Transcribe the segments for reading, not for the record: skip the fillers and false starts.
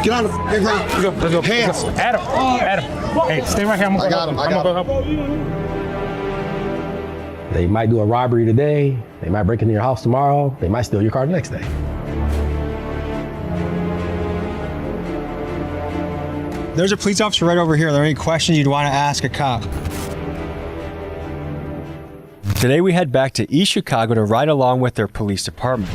Get on the ground. Let's go. Hands. Adam. Hey, stay right here. I'm gonna go help. They might do a robbery today. They might break into your house tomorrow. They might steal your car the next day. There's a police officer right over here. Are there any questions you'd want to ask a cop? Today we head back to East Chicago to ride along with their police department.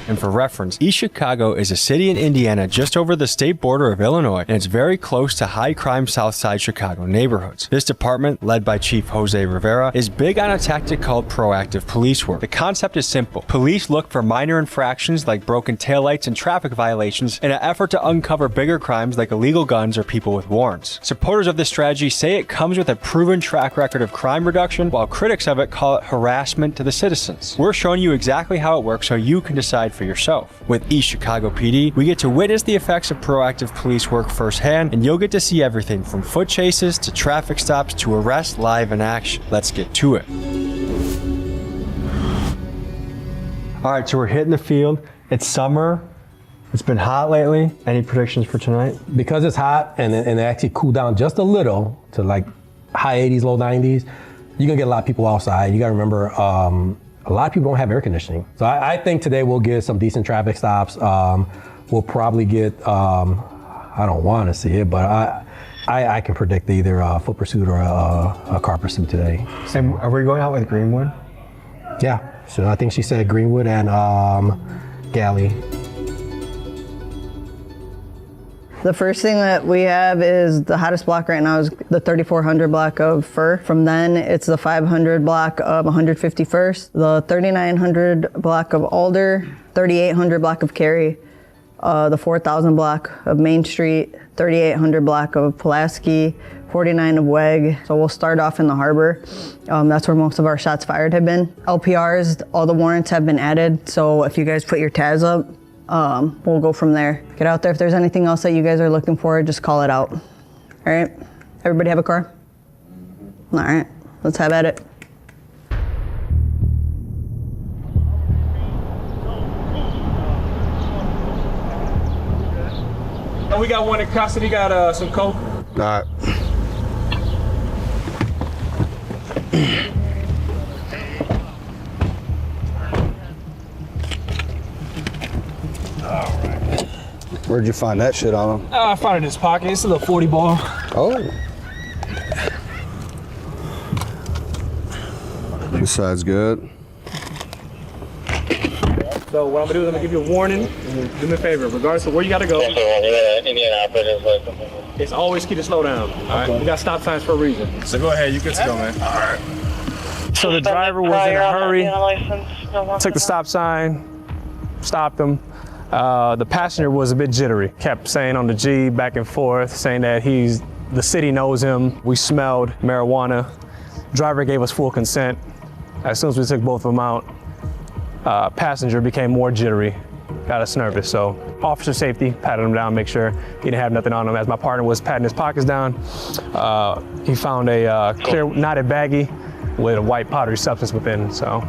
And for reference, East Chicago is a city in Indiana just over the state border of Illinois, and it's very close to high-crime Southside Chicago neighborhoods. This department, led by Chief Jose Rivera, is big on a tactic called proactive police work. The concept is simple. Police look for minor infractions like broken taillights and traffic violations in an effort to uncover bigger crimes like illegal guns or people with warrants. Supporters of this strategy say it comes with a proven track record of crime reduction, while critics of it call it harassment to the citizens. We're showing you exactly how it works so you can decide for yourself. With East Chicago PD, we get to witness the effects of proactive police work firsthand, and you'll get to see everything from foot chases to traffic stops to arrests live in action. Let's get to it. All right, so we're hitting the field. It's summer. It's been hot lately. Any predictions for tonight? Because it's hot and it actually cooled down just a little to like high 80s, low 90s, you're gonna get a lot of people outside. You gotta remember, a lot of people don't have air conditioning. So I think today we'll get some decent traffic stops. We'll probably get, I don't want to see it, but I can predict either a foot pursuit or a car pursuit today. And are we going out with Greenwood? Yeah, so I think she said Greenwood and Galley. The first thing that we have is the hottest block right now is the 3400 block of Fur. From then, it's the 500 block of 151st, the 3900 block of Alder, 3800 block of Cary, the 4000 block of Main Street, 3800 block of Pulaski, 49 of Weg. So we'll start off in the harbor. That's where most of our shots fired have been. LPRs, all the warrants have been added. So if you guys put your tabs up, we'll go from there. Get out there. If there's anything else that you guys are looking for, just call it out. All right? Everybody have a car? All right, let's have at it. And we got one in custody, got some coke. All right. Where'd you find that shit on him? I found it in his pocket. It's a little 40 ball. Oh. This side's good. So what I'm gonna do is I'm gonna give you a warning. And do me a favor, regardless of where you gotta go. It's always key to slow down. All right. We got stop signs for a reason. So go ahead, you good to go, man. All right. So the driver was in a hurry. Took the stop sign, stopped him. The passenger was a bit jittery, kept saying on the G back and forth, saying that the city knows him. We smelled marijuana. Driver gave us full consent. As soon as we took both of them out, passenger became more jittery, got us nervous. So officer safety, patted him down, make sure he didn't have nothing on him. As my partner was patting his pockets down, he found a clear knotted baggie with a white powdery substance within, so.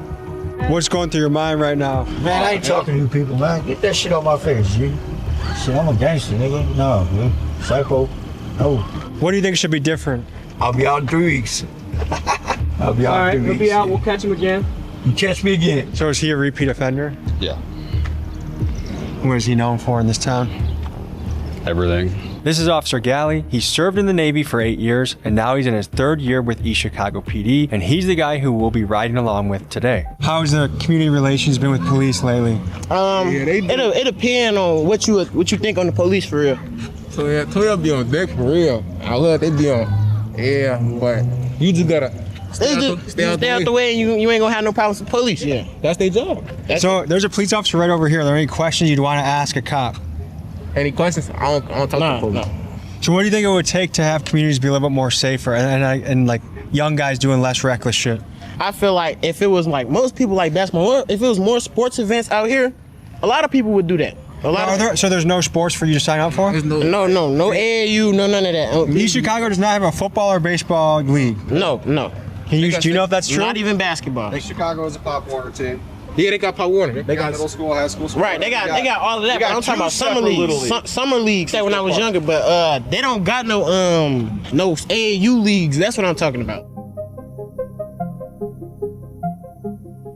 What's going through your mind right now? Man, I ain't talking to you people, man. Get that shit off my face, G. Shit, I'm a gangster, nigga. No, man. Psycho. No. What do you think should be different? I'll be out in 3 weeks. I'll be out in 3 weeks. He'll be out. We'll catch him again. You catch me again. So is he a repeat offender? Yeah. What is he known for in this town? Everything. This is Officer Galley. He served in the Navy for 8 years, and now he's in his 3rd year with East Chicago PD, and he's the guy who we'll be riding along with today. How's the community relations been with police lately? It depends on what you think on the police for real. So yeah, 12 be on deck for real. I love they be on. Yeah, but you just gotta stay out the way and you ain't gonna have no problems with police. Yeah, that's their job. So there's a police officer right over here. Are there any questions you'd want to ask a cop? Any questions? I don't talk to police. No. So what do you think it would take to have communities be a little bit more safer and like young guys doing less reckless shit? I feel like if it was like most people like basketball, if it was more sports events out here, a lot of people would do that. So there's no sports for you to sign up for? No AAU, no none of that. East Chicago does not have a football or baseball league. No. Do you know if that's true? Not even basketball. Chicago is a pop warner team. Yeah, they got Pop Warner. They got middle school, high school. Right, they got all of that. But I'm talking about summer leagues. Summer leagues. Say when I was younger, but they don't got no AAU leagues. That's what I'm talking about.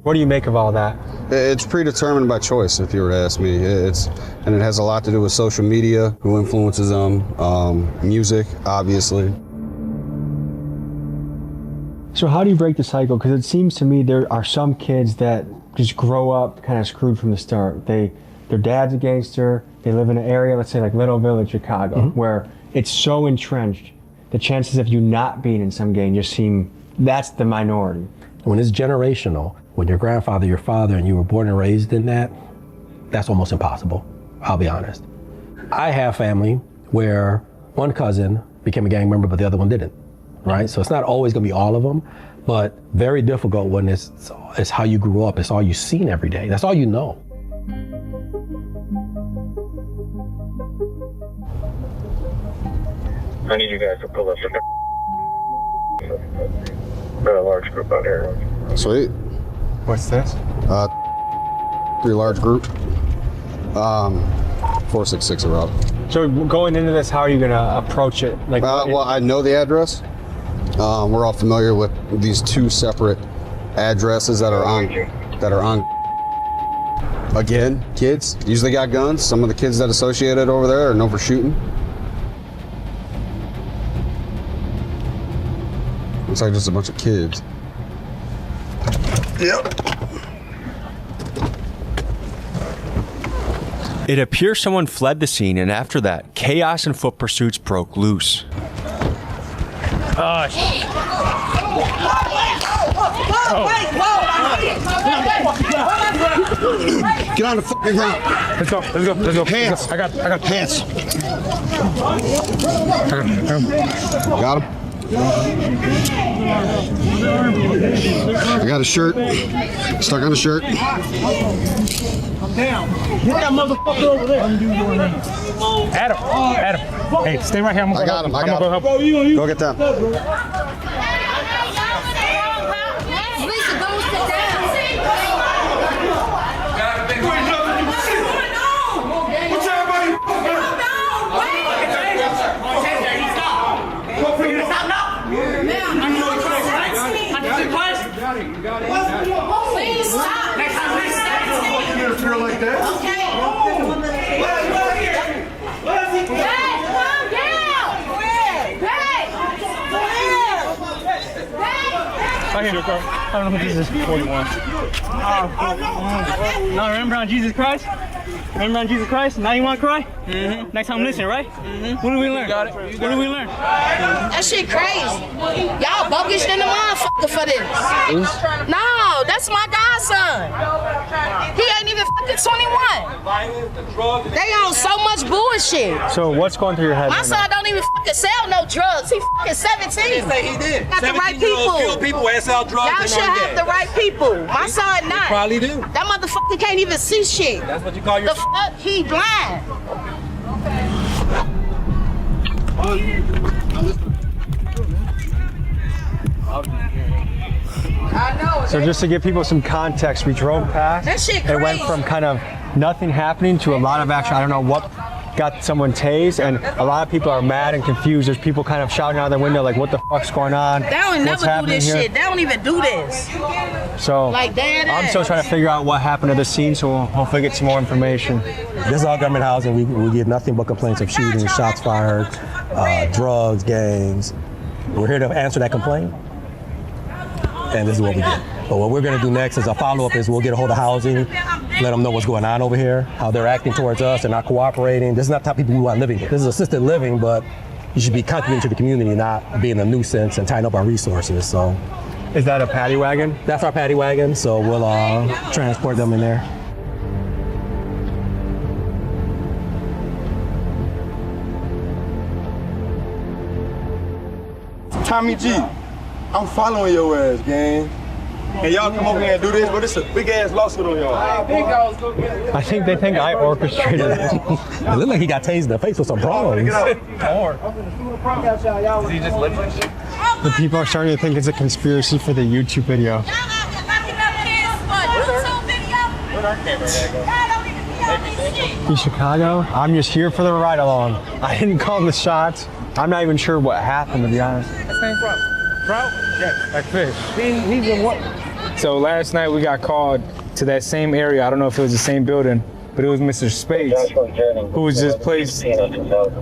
What do you make of all that? It's predetermined by choice, if you were to ask me. And it has a lot to do with social media, who influences them, music, obviously. So how do you break the cycle? Because it seems to me there are some kids that just grow up kind of screwed from the start. Their dad's a gangster. They live in an area, let's say like Little Village, Chicago, where it's so entrenched. The chances of you not being in some gang just seem, that's the minority. When it's generational, when your grandfather, your father, and you were born and raised in that, that's almost impossible, I'll be honest. I have family where one cousin became a gang member, but the other one didn't, right? So it's not always gonna be all of them, but very difficult when it's how you grew up, it's all you've seen every day, that's all you know. I need you guys to pull up got a large group out here. Sweet. What's this? 3 large group. 466 are up. So going into this, how are you gonna approach it? Like, Well, I know the address. We're all familiar with these 2 separate addresses that are on. Again, kids usually got guns. Some of the kids that associated over there are known for shooting. Looks like just a bunch of kids. Yep. It appears someone fled the scene, and after that, chaos and foot pursuits broke loose. Get on the fucking ground. Let's go. Hands. I got Hands. Got him. I got a shirt. Stuck on a shirt. Get that motherfucker over there. Adam. Hey, stay right here. I got him. I'm gonna go help. Go get them. Please stop. Next time, please stop. You interfere like that? Okay. I hear you, bro. I don't know who this is. 41. No, remember on Jesus Christ? Remember on Jesus Christ? Now you want to cry? Mm-hmm. Next time, listen, right? Mm-hmm. What did we learn? Got it. What did we learn? That shit crazy. Y'all bogus than the motherfucker for this. No, that's my godson. He ain't even fucking 21. They on so much bullshit. So what's going through your head? My son don't even fucking sell no drugs. He fucking 17. He say he did. Got the right people. Kill people and sell drugs. Y'all should have the right people. My son not. Probably do. That motherfucker can't even see shit. That's what you call your. The fuck? He blind. I know. So just to give people some context, we drove past. That shit It went crazy. from kind of nothing happening to a lot of action. I don't know what got someone tased, and a lot of people are mad and confused. There's people kind of shouting out their window like, what the fuck's going on? They don't What's never do happening this here? shit. They don't even do this. So Like dead I'm still ass. trying to figure out what happened to the scene, so we'll hopefully get some more information. This is all government housing. We get nothing but complaints of shootings, shots fired, drugs, gangs. We're here to answer that complaint, and this is what we get. But what we're going to do next is a follow-up is we'll get a hold of housing, let them know what's going on over here, how they're acting towards us, they're not cooperating. This is not the type of people we want living here. This is assisted living, but you should be contributing to the community, not being a nuisance and tying up our resources. So, is that a paddy wagon? That's our paddy wagon, so we'll transport them in there. Tommy G, I'm following your ass, gang. And y'all come over here and do this, but it's a big ass lawsuit on y'all. I think they think I orchestrated it. It looked like he got tased in the face with some prongs. The people are starting to think it's a conspiracy for the YouTube video. East Chicago. I'm just here for the ride along. I didn't call the shots. I'm not even sure what happened, to be honest. Trout? Yeah, like fish. He's in what? So last night we got called to that same area. I don't know if it was the same building, but it was Mr. Spades, who was just placed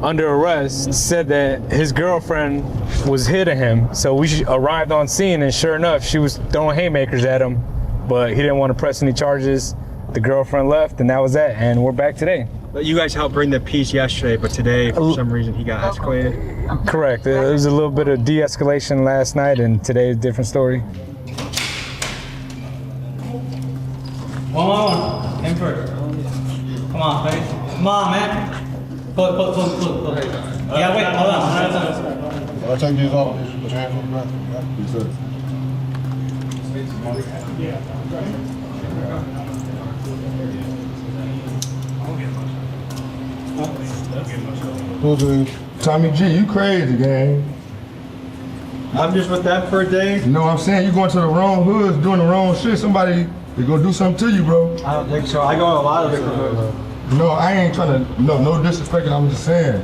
under arrest, said that his girlfriend was hitting him. So we arrived on scene, and sure enough, she was throwing haymakers at him, but he didn't want to press any charges. The girlfriend left, and that was that, and we're back today. You guys helped bring the peace yesterday, but today, for some reason, he got escalated. Correct. There was a little bit of de-escalation last night, and today is a different story. One. In first. Come on, ready? Come on, man. Pull. Yeah, wait, hold on. I'll take these off. Put your hands on the back. Tommy G, you crazy, gang. I'm just with that for a day. You know what I'm saying? You going to the wrong hoods, doing the wrong shit. Somebody is gonna do something to you, bro. I don't think so. I go in a lot of different hoods. No, I ain't trying to, no disrespect, I'm just saying.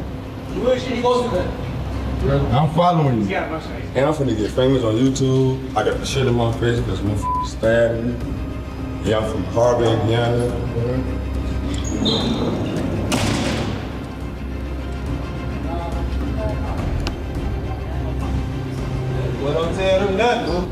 I'm following you. And I'm finna get famous on YouTube. I got the shit in my face because motherfuckers stabbing me. Yeah, I'm from Harbor, Indiana. Well, don't tell them nothing.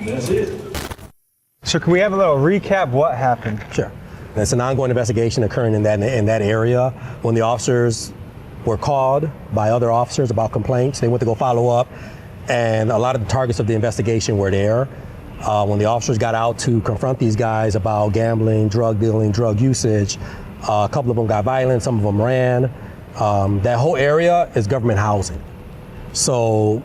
That's it. So can we have a little recap what happened? Sure. It's an ongoing investigation occurring in that area. When the officers were called by other officers about complaints, they went to go follow up, and a lot of the targets of the investigation were there. When the officers got out to confront these guys about gambling, drug dealing, drug usage, a couple of them got violent, some of them ran. That whole area is government housing. So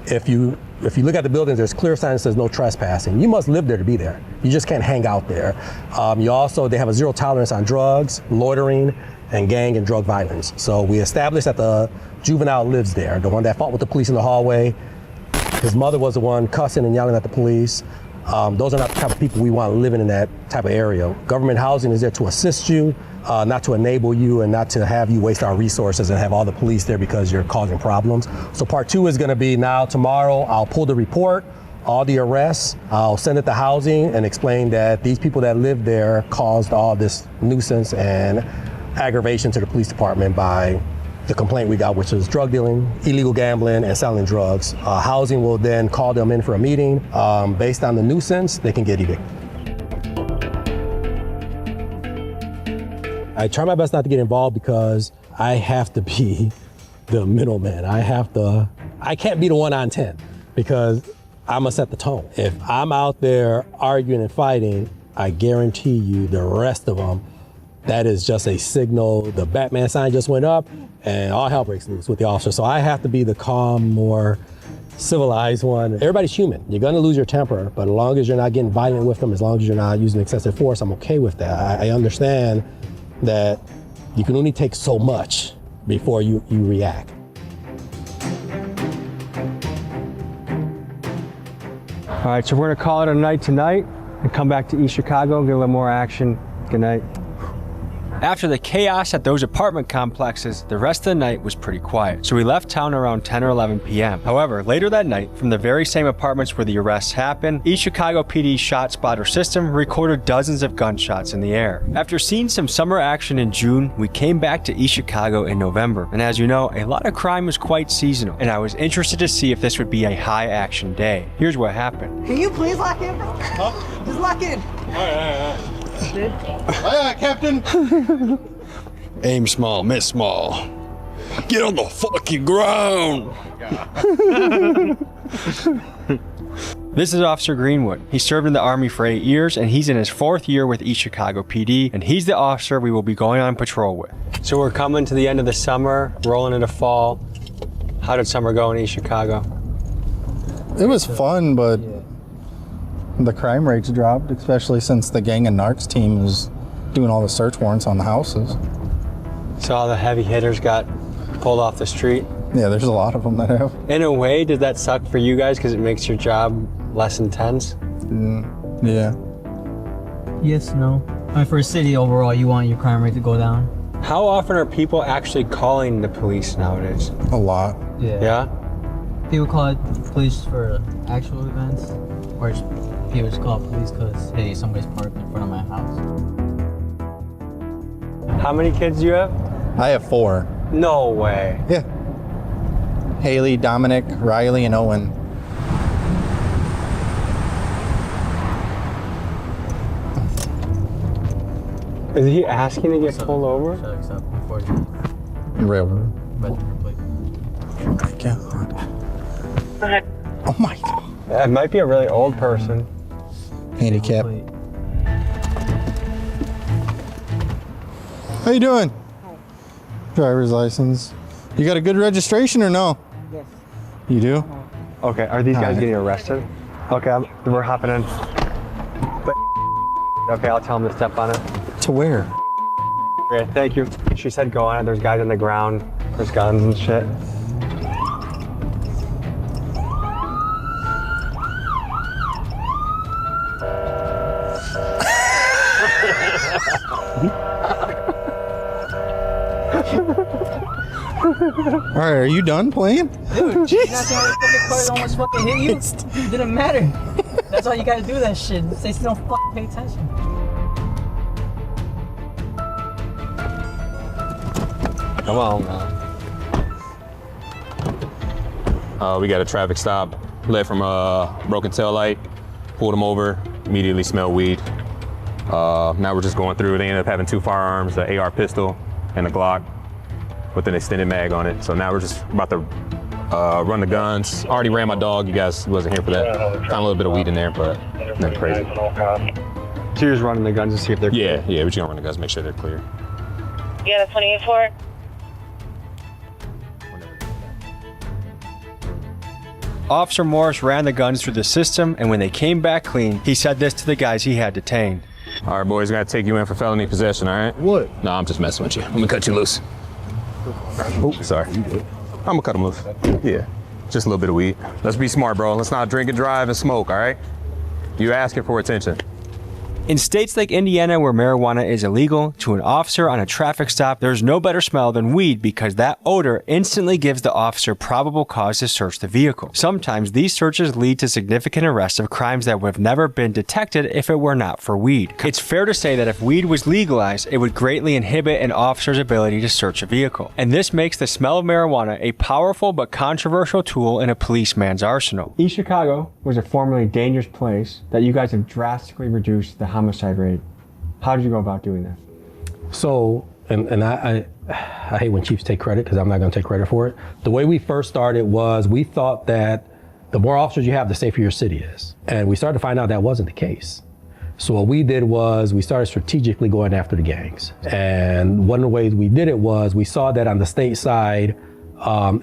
if you look at the buildings, there's clear signs that says no trespassing. You must live there to be there. You just can't hang out there. They have a zero tolerance on drugs, loitering, and gang and drug violence. So we established that the juvenile lives there, the one that fought with the police in the hallway. His mother was the one cussing and yelling at the police. Those are not the type of people we want living in that type of area. Government housing is there to assist you, not to enable you, and not to have you waste our resources and have all the police there because you're causing problems. So part 2 is gonna be now tomorrow, I'll pull the report, all the arrests, I'll send it to housing and explain that these people that live there caused all this nuisance and aggravation to the police department by the complaint we got, which is drug dealing, illegal gambling, and selling drugs. Housing will then call them in for a meeting. Based on the nuisance, they can get evicted. I try my best not to get involved because I have to be the middleman. I can't be the 1 on 10 because I'm gonna set the tone. If I'm out there arguing and fighting, I guarantee you the rest of them, that is just a signal. The Batman sign just went up and all hell breaks loose with the officer. So I have to be the calm, more civilized one. Everybody's human. You're gonna lose your temper, but as long as you're not getting violent with them, as long as you're not using excessive force, I'm okay with that. I understand that you can only take so much before you react. All right, so we're gonna call it a night tonight and come back to East Chicago, get a little more action. Good night. After the chaos at those apartment complexes, the rest of the night was pretty quiet, so we left town around 10 or 11 p.m. However, later that night, from the very same apartments where the arrests happened, East Chicago PD's shot spotter system recorded dozens of gunshots in the air. After seeing some summer action in June, we came back to East Chicago in November, and as you know, a lot of crime is quite seasonal, and I was interested to see if this would be a high action day. Here's what happened. Can you please lock in, bro? Huh? Just lock in. All right, Captain. Aim small, miss small. Get on the fucking ground. This is Officer Greenwood. He served in the Army for 8 years, and he's in his 4th year with East Chicago PD, and he's the officer we will be going on patrol with. So we're coming to the end of the summer, rolling into fall. How did summer go in East Chicago? It was fun, but the crime rate's dropped, especially since the gang and narcs team is doing all the search warrants on the houses. So all the heavy hitters got pulled off the street? Yeah, there's a lot of them that have. In a way, does that suck for you guys because it makes your job less intense? Yeah. Yes, no. I mean, for a city overall, you want your crime rate to go down. How often are people actually calling the police nowadays? A lot. Yeah? People call it police for actual events, or people just call police because, hey, somebody's parked in front of my house. How many kids do you have? I have 4. No way. Yeah. Haley, Dominic, Riley, and Owen. Is he asking to get pulled over? Railroad. Oh my God. Oh my God. It might be a really old person. Handicap. How you doing? Driver's license. You got a good registration or no? Yes. You do? Okay, are these guys Alright. getting arrested? Okay, we're hopping in. Okay, I'll tell them to step on it. To where? Okay, thank you. She said go on it. There's guys on the ground. There's guns and shit. All right, are you done playing? Dude, jeez. You're not saying fucking cars almost fucking hit you? It didn't matter. That's all you gotta do, that shit. They still don't fucking pay attention. Come on, man. We got a traffic stop. Led from a broken tail light. Pulled him over. Immediately smelled weed. Now we're just going through. They ended up having 2 firearms, an AR pistol and a Glock with an extended mag on it. So now we're just about to run the guns. Already ran my dog. You guys wasn't here for that. Found a little bit of weed in there, but nothing crazy. So you're just running the guns to see if they're clear? Yeah, we're just gonna run the guns, make sure they're clear. You got a 28-4? Officer Morris ran the guns through the system, and when they came back clean, he said this to the guys he had detained. All right, boys, gotta take you in for felony possession, all right? What? No, I'm just messing with you. I'm gonna cut you loose. Oh, sorry. I'm gonna cut him loose. Yeah, just a little bit of weed. Let's be smart, bro. Let's not drink and drive and smoke, all right? You asking for attention. In states like Indiana, where marijuana is illegal, to an officer on a traffic stop, there's no better smell than weed because that odor instantly gives the officer probable cause to search the vehicle. Sometimes these searches lead to significant arrests of crimes that would have never been detected if it were not for weed. It's fair to say that if weed was legalized, it would greatly inhibit an officer's ability to search a vehicle. And this makes the smell of marijuana a powerful but controversial tool in a policeman's arsenal. East Chicago was a formerly dangerous place that you guys have drastically reduced the homicide rate. How did you go about doing that? So, and I hate when chiefs take credit because I'm not going to take credit for it. The way we first started was we thought that the more officers you have, the safer your city is. And we started to find out that wasn't the case. So what we did was we started strategically going after the gangs. And one of the ways we did it was we saw that on the state side,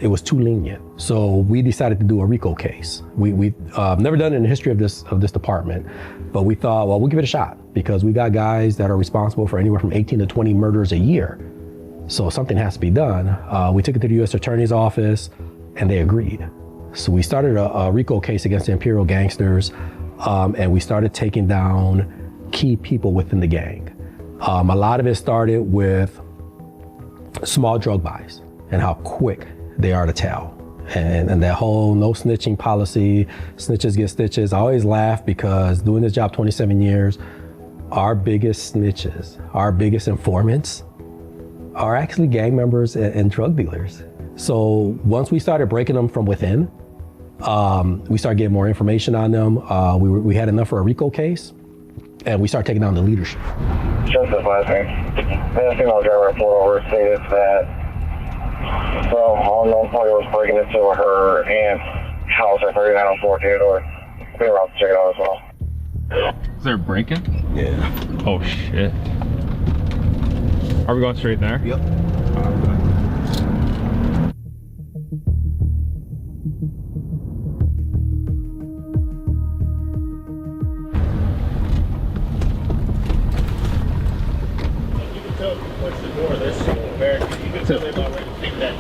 it was too lenient. So we decided to do a RICO case. We never done it in the history of this department, but we thought, well, we'll give it a shot because we got guys that are responsible for anywhere from 18 to 20 murders a year. So something has to be done. We took it to the U.S. Attorney's Office and they agreed. So we started a RICO case against the Imperial gangsters and we started taking down key people within the gang. A lot of it started with small drug buys and how quick they are to tell. And that whole no snitching policy, snitches get stitches. I always laugh because doing this job 27 years, our biggest snitches, our biggest informants are actually gang members and drug dealers. So once we started breaking them from within, we started getting more information on them. We had enough for a RICO case and we started taking down the leadership. Just the last thing. The female driver pulled over stated that unknown party was breaking into her aunt's house at 3904 Theodore. We were out to check it out as well. Is there a break-in? Yeah. Oh shit. Are we going straight there? Yep. I'll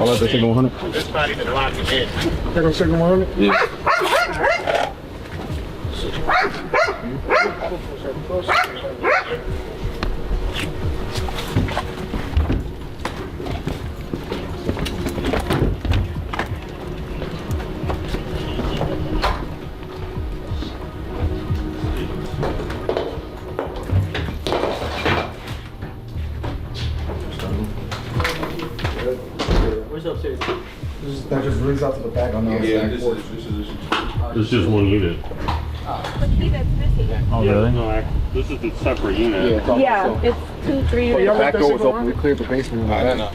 let that take 100. It's not even locked in. Take a second 100? Yeah. Where's upstairs? That just brings out to the back on the Yeah, this is just one unit. Oh, really? No, this is a separate unit. Yeah, it's 2, 3 Oh, units. back door was open. We cleared the basement. I don't know.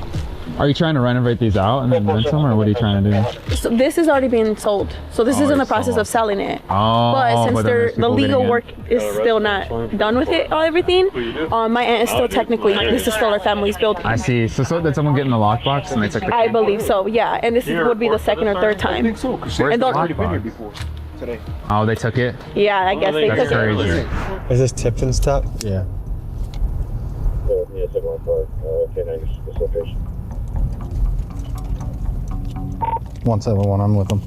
Are you trying to renovate these out and then rent them, or what are you trying to do? So this is already being sold. So this is in the process of selling it. Oh, But since but then there's the people legal getting work is still not done with it, everything, my aunt is still technically, this is still our family's building. I see. So did someone get in the lockbox and they took the I believe so, yeah. And this would be the second or third time. Where's the lockbox? Oh, they took it? Yeah, I guess they That's took it. crazy. Is this Tipton's stuff? Yeah. Yeah, 714. Okay, now your location. 171, I'm with them.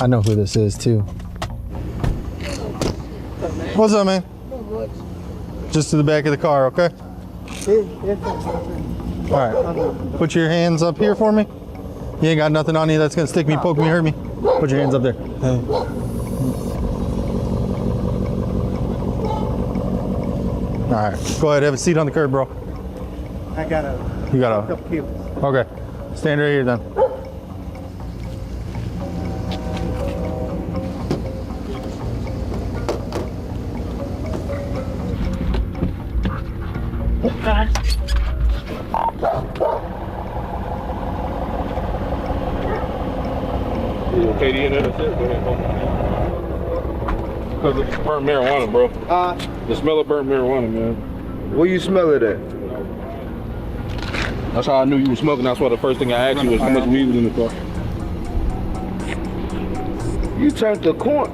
I know who this is too. What's up, man? Just to the back of the car, okay? All right. Put your hands up here for me. You ain't got nothing on you that's gonna stick me, poke me, hurt me. Put your hands up there. All right. Go ahead, have a seat on the curb, bro. I got a You got a. couple kilos. Okay. Stand right here then. KD in there, that's it. Go ahead, because it's burnt marijuana, bro. The smell of burnt marijuana, man. Where you smell it at? That's how I knew you were smoking. That's why the first thing I asked you was how much weed was in the car. You turned the corner.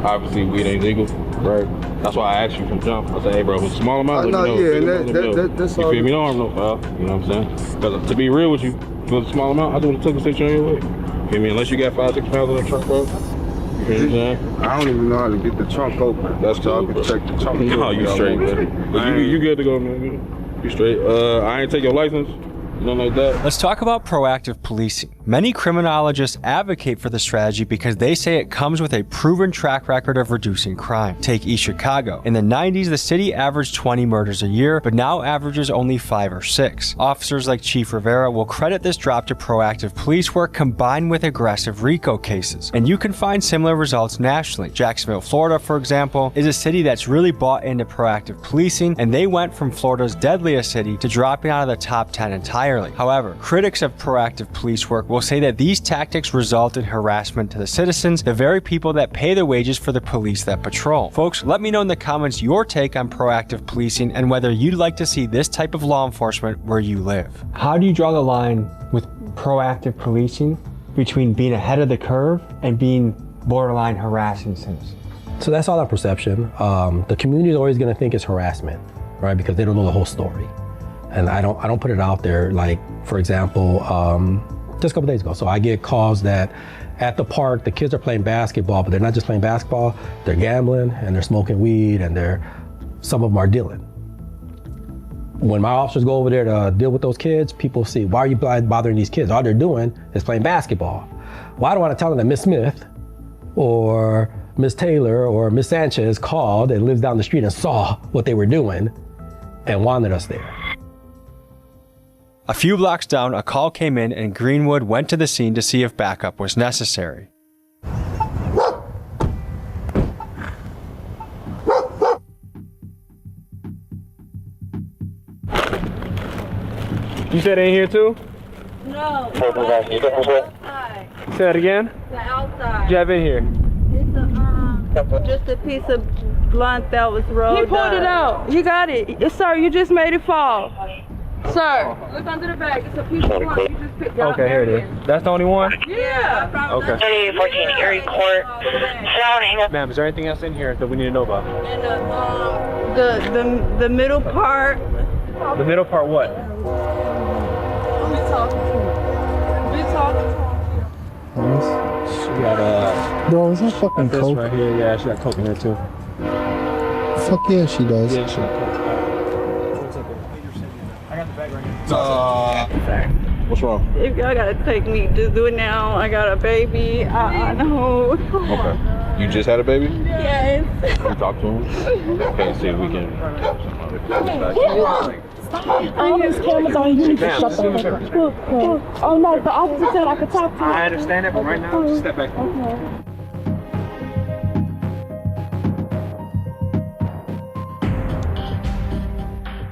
Obviously, weed ain't legal. Right. That's why I asked you from jump. I said, hey, bro, if it's a small amount, No, let me know. yeah, Let me know. that's You all. feel me? No harm, no foul. You know what I'm saying? Because to be real with you, if it was a small amount, I would have took a section on your way. You feel me? Unless you got 5, 6 pounds in the trunk, bro. You feel what I'm saying? I don't even know how to get the trunk open. That's so cool, I can bro. check the trunk. No, you straight, bro. But you good to go, man. You straight. I ain't take your license. Nothing like that. Let's talk about proactive policing. Many criminologists advocate for the strategy because they say it comes with a proven track record of reducing crime. Take East Chicago. In the 90s, the city averaged 20 murders a year, but now averages only 5 or 6. Officers like Chief Rivera will credit this drop to proactive police work combined with aggressive RICO cases. And you can find similar results nationally. Jacksonville, Florida, for example, is a city that's really bought into proactive policing, and they went from Florida's deadliest city to dropping out of the top 10 entirely. However, critics of proactive police work will say that these tactics result in harassment to the citizens, the very people that pay the wages for the police that patrol. Folks, let me know in the comments your take on proactive policing and whether you'd like to see this type of law enforcement where you live. How do you draw the line with proactive policing between being ahead of the curve and being borderline harassing citizens? So that's all our perception. The community is always going to think it's harassment, right? Because they don't know the whole story. And I don't put it out there. Like, for example, just a couple days ago. So I get calls that at the park, the kids are playing basketball, but they're not just playing basketball, they're gambling and they're smoking weed and some of them are dealing. When my officers go over there to deal with those kids, people see, why are you bothering these kids? All they're doing is playing basketball. Well, I don't want to tell them that Miss Smith or Miss Taylor or Miss Sanchez called and lives down the street and saw what they were doing and wanted us there. A few blocks down, a call came in and Greenwood went to the scene to see if backup was necessary. You said in here too? No. Say that again? The outside. You have in here? It's just a piece of blunt that was rolled. He pulled it out. He got it. Sir, you just made it fall. Sir, look under the bag. It's a piece of blunt. You just picked it up. Okay, here it is. That's the only one? Yeah. Okay. 3814 Erie Court. Ma'am, is there anything else in here that we need to know about? And the middle part. The middle part what? Be talking to him. Be talking to him. She got Bro, is that fucking this coke? right here. Yeah, she got coke in there too. Fuck yeah, she does. Yeah, she got coke. I got the bag right here. What's wrong? If y'all gotta take me, just do it now. I got a baby. I know. Okay. You just had a baby? Yes. You talk to him? Okay, see if we can have some other I use cameras on you. Need to shut the fuck up. Oh no, the officer said I could talk to you. I understand it, but right now, just step back.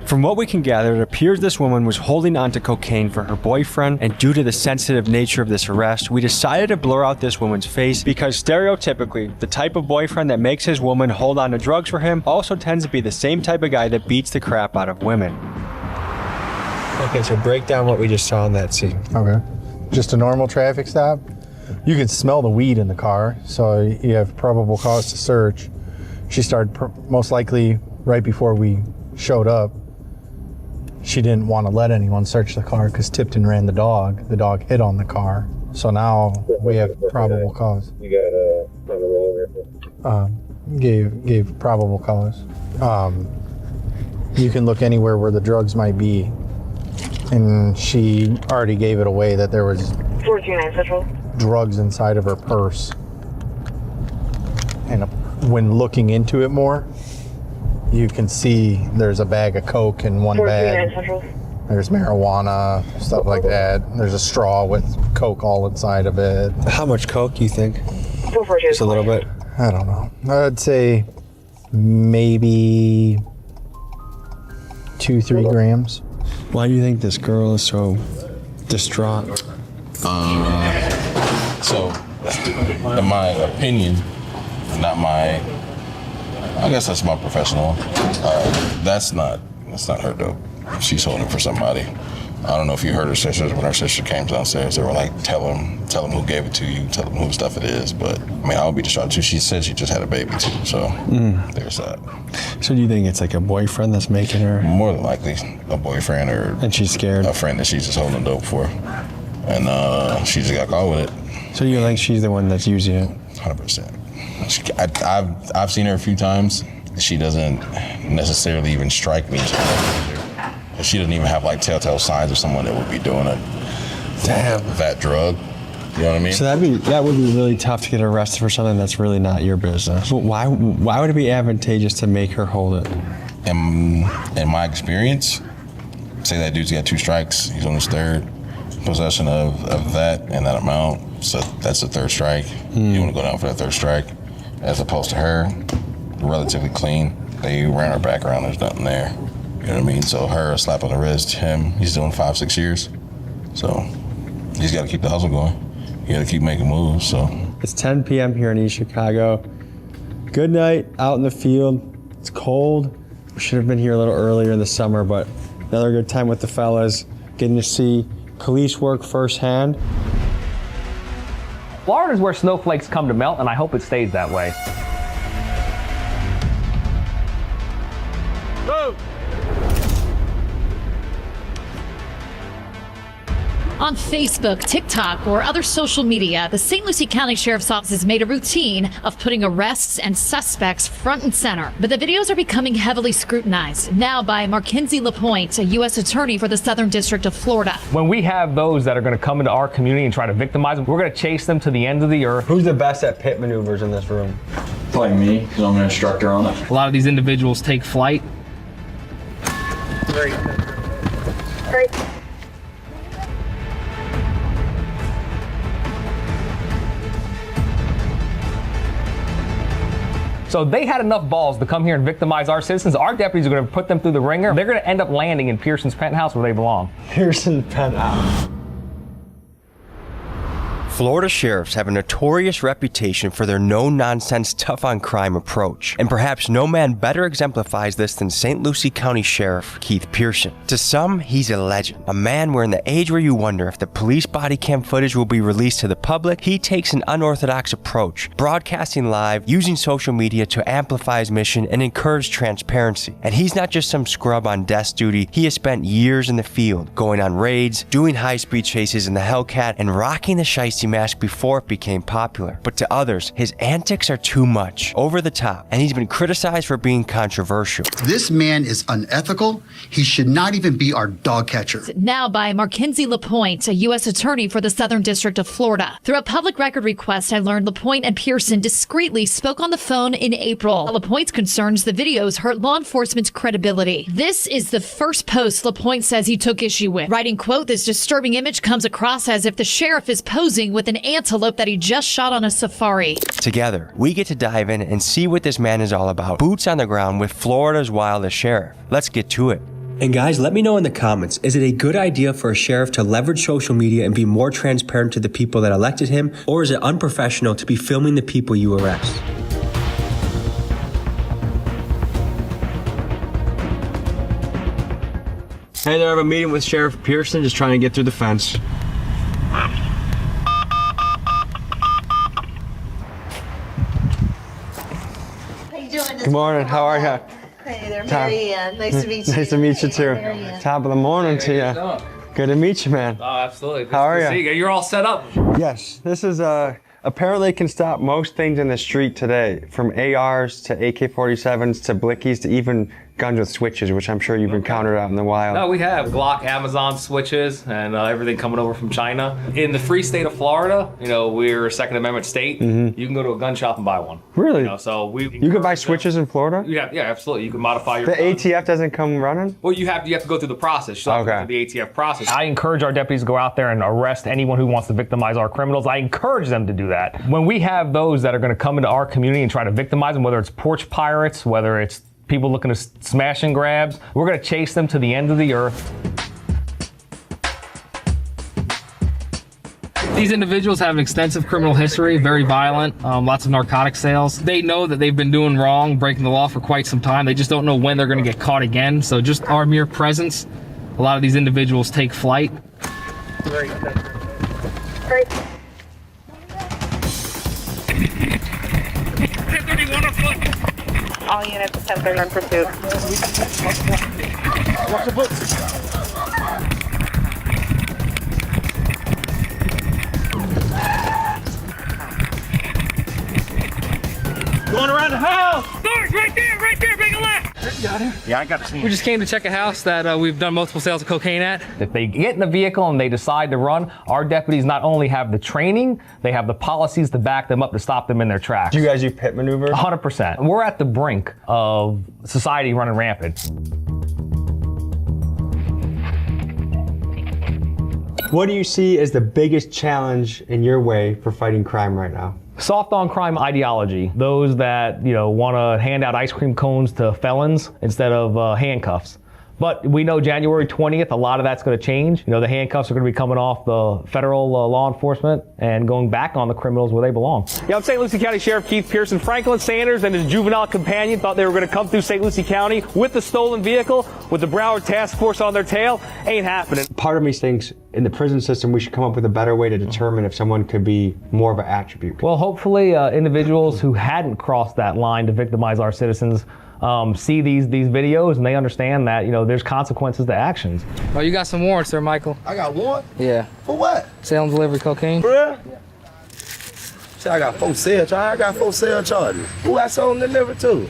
From what we can gather, it appears this woman was holding onto cocaine for her boyfriend, and due to the sensitive nature of this arrest, we decided to blur out this woman's face because stereotypically, the type of boyfriend that makes his woman hold on to drugs for him also tends to be the same type of guy that beats the crap out of women. Okay, so break down what we just saw in that scene. Okay. Just a normal traffic stop. You can smell the weed in the car, so you have probable cause to search. She started most likely right before we showed up. She didn't want to let anyone search the car because Tipton ran the dog. The dog hit on the car. So now we have probable cause. You got on the roll here. Gave probable cause. You can look anywhere where the drugs might be. And she already gave it away that there was 429 Central. drugs inside of her purse. And when looking into it more, you can see there's a bag of coke in one bag. There's marijuana, stuff like that. There's a straw with coke all inside of it. How much coke you think? Just a little bit. I don't know. I'd say maybe 2-3 grams. Why do you think this girl is so distraught? So, in my opinion, I guess that's my professional. That's not her dope. She's holding for somebody. I don't know if you heard her sisters when her sister came downstairs. They were like, tell them who gave it to you, tell them whose stuff it is. But I mean, I would be distraught too. She said she just had a baby too, so there's that. So do you think it's like a boyfriend that's making her? More than likely, a boyfriend or and she's scared. A friend that she's just holding dope for, and she just got caught with it. So you think she's the one that's using it? 100%. I've seen her a few times. She doesn't necessarily even strike me. She doesn't even have like telltale signs of someone that would be doing that drug. You know what I mean? So that would be really tough to get arrested for something that's really not your business. But why would it be advantageous to make her hold it? In my experience, say that dude's got 2 strikes. He's on his 3rd possession of that and that amount. So that's the 3rd strike. You want to go down for that 3rd strike, as opposed to her, relatively clean. They ran her background. There's nothing there. You know what I mean? So her, a slap on the wrist. Him, he's doing 5-6 years. So he's got to keep the hustle going. You got to keep making moves. So it's 10 p.m. here in East Chicago. Good night out in the field. It's cold. We should have been here a little earlier in the summer, but another good time with the fellas. Getting to see police work firsthand. Florida's where snowflakes come to melt, and I hope it stays that way. On Facebook, TikTok, or other social media, the St. Lucie County Sheriff's Office has made a routine of putting arrests and suspects front and center. But the videos are becoming heavily scrutinized, now by Markenzie LaPointe, a U.S. attorney for the Southern District of Florida. When we have those that are going to come into our community and try to victimize them, we're going to chase them to the end of the earth. Who's the best at pit maneuvers in this room? Probably me, because I'm an instructor on it. A lot of these individuals take flight. Great. So they had enough balls to come here and victimize our citizens. Our deputies are going to put them through the ringer. They're going to end up landing in Pearson's penthouse where they belong. Pearson's penthouse. Florida sheriffs have a notorious reputation for their no-nonsense, tough-on-crime approach, and perhaps no man better exemplifies this than St. Lucie County Sheriff Keith Pearson. To some, he's a legend, a man where in the age where you wonder if the police body cam footage will be released to the public, he takes an unorthodox approach, broadcasting live, using social media to amplify his mission and encourage transparency. And he's not just some scrub on desk duty, he has spent years in the field, going on raids, doing high-speed chases in the Hellcat, and rocking the shiesty mask before it became popular. But to others, his antics are too much, over the top, and he's been criticized for being controversial. This man is unethical. He should not even be our dog catcher. Now by Mackenzie LaPointe, a U.S. attorney for the Southern District of Florida. Through a public record request, I learned LaPointe and Pearson discreetly spoke on the phone in April. LaPointe's concerns the videos hurt law enforcement's credibility. This is the first post LaPointe says he took issue with, writing, quote, "This disturbing image comes across as if the sheriff is posing with an antelope that he just shot on a safari." Together, we get to dive in and see what this man is all about. Boots on the ground with Florida's wildest sheriff. Let's get to it. And guys, let me know in the comments, is it a good idea for a sheriff to leverage social media and be more transparent to the people that elected him, or is it unprofessional to be filming the people you arrest? Hey there, I have a meeting with Sheriff Pearson, just trying to get through the fence. How you doing? Good morning, how are you? Hey there, Mary Ann. Nice to meet you. Nice to meet you too. Mary Ann. Top of the morning to you. Good to meet you, man. Oh, absolutely. How are you? See you. You're all set up. Yes, this is apparently can stop most things in the street today, from ARs to AK-47s to blickies to even guns with switches, which I'm sure you've encountered out in the wild. No, we have Glock, Amazon switches, and everything coming over from China. In the free state of Florida, you know, we're a Second Amendment state. Mm-hmm. You can go to a gun shop and buy one. Really? You know, so You can buy switches in Florida? Yeah, absolutely. You can modify your The gun. ATF doesn't come running? Well, you have to go through the process. You have to go through the ATF process. I encourage our deputies to go out there and arrest anyone who wants to victimize our criminals. I encourage them to do that. When we have those that are going to come into our community and try to victimize them, whether it's porch pirates, whether it's people looking to smash and grabs, we're going to chase them to the end of the earth. These individuals have an extensive criminal history, very violent, lots of narcotic sales. They know that they've been doing wrong, breaking the law for quite some time. They just don't know when they're going to get caught again. So just our mere presence, a lot of these individuals take flight. All units 1030 in pursuit. Watch the books. Going around the house. Doors right there, make a left. Got him. Yeah, I got to see him. We just came to check a house that we've done multiple sales of cocaine at. If they get in the vehicle and they decide to run, our deputies not only have the training, they have the policies to back them up to stop them in their tracks. Do you guys use pit maneuver? 100%. We're at the brink of society running rampant. What do you see as the biggest challenge in your way for fighting crime right now? Soft on crime ideology. Those that, want to hand out ice cream cones to felons instead of handcuffs. But we know January 20th, a lot of that's going to change. The handcuffs are going to be coming off the federal law enforcement and going back on the criminals where they belong. Yeah, I'm St. Lucie County Sheriff Keith Pearson. Franklin Sanders and his juvenile companion thought they were going to come through St. Lucie County with the stolen vehicle, with the Broward Task Force on their tail. Ain't happening. Part of me thinks in the prison system, we should come up with a better way to determine if someone could be more of an attribute. Well, hopefully individuals who hadn't crossed that line to victimize our citizens see these videos and they understand that there's consequences to actions. Oh, you got some warrants there, Michael. I got one? Yeah. For what? Sale and delivery cocaine. For real? See, I got 4 sale charges. I got 4 sale charges. Who I sold and delivered to?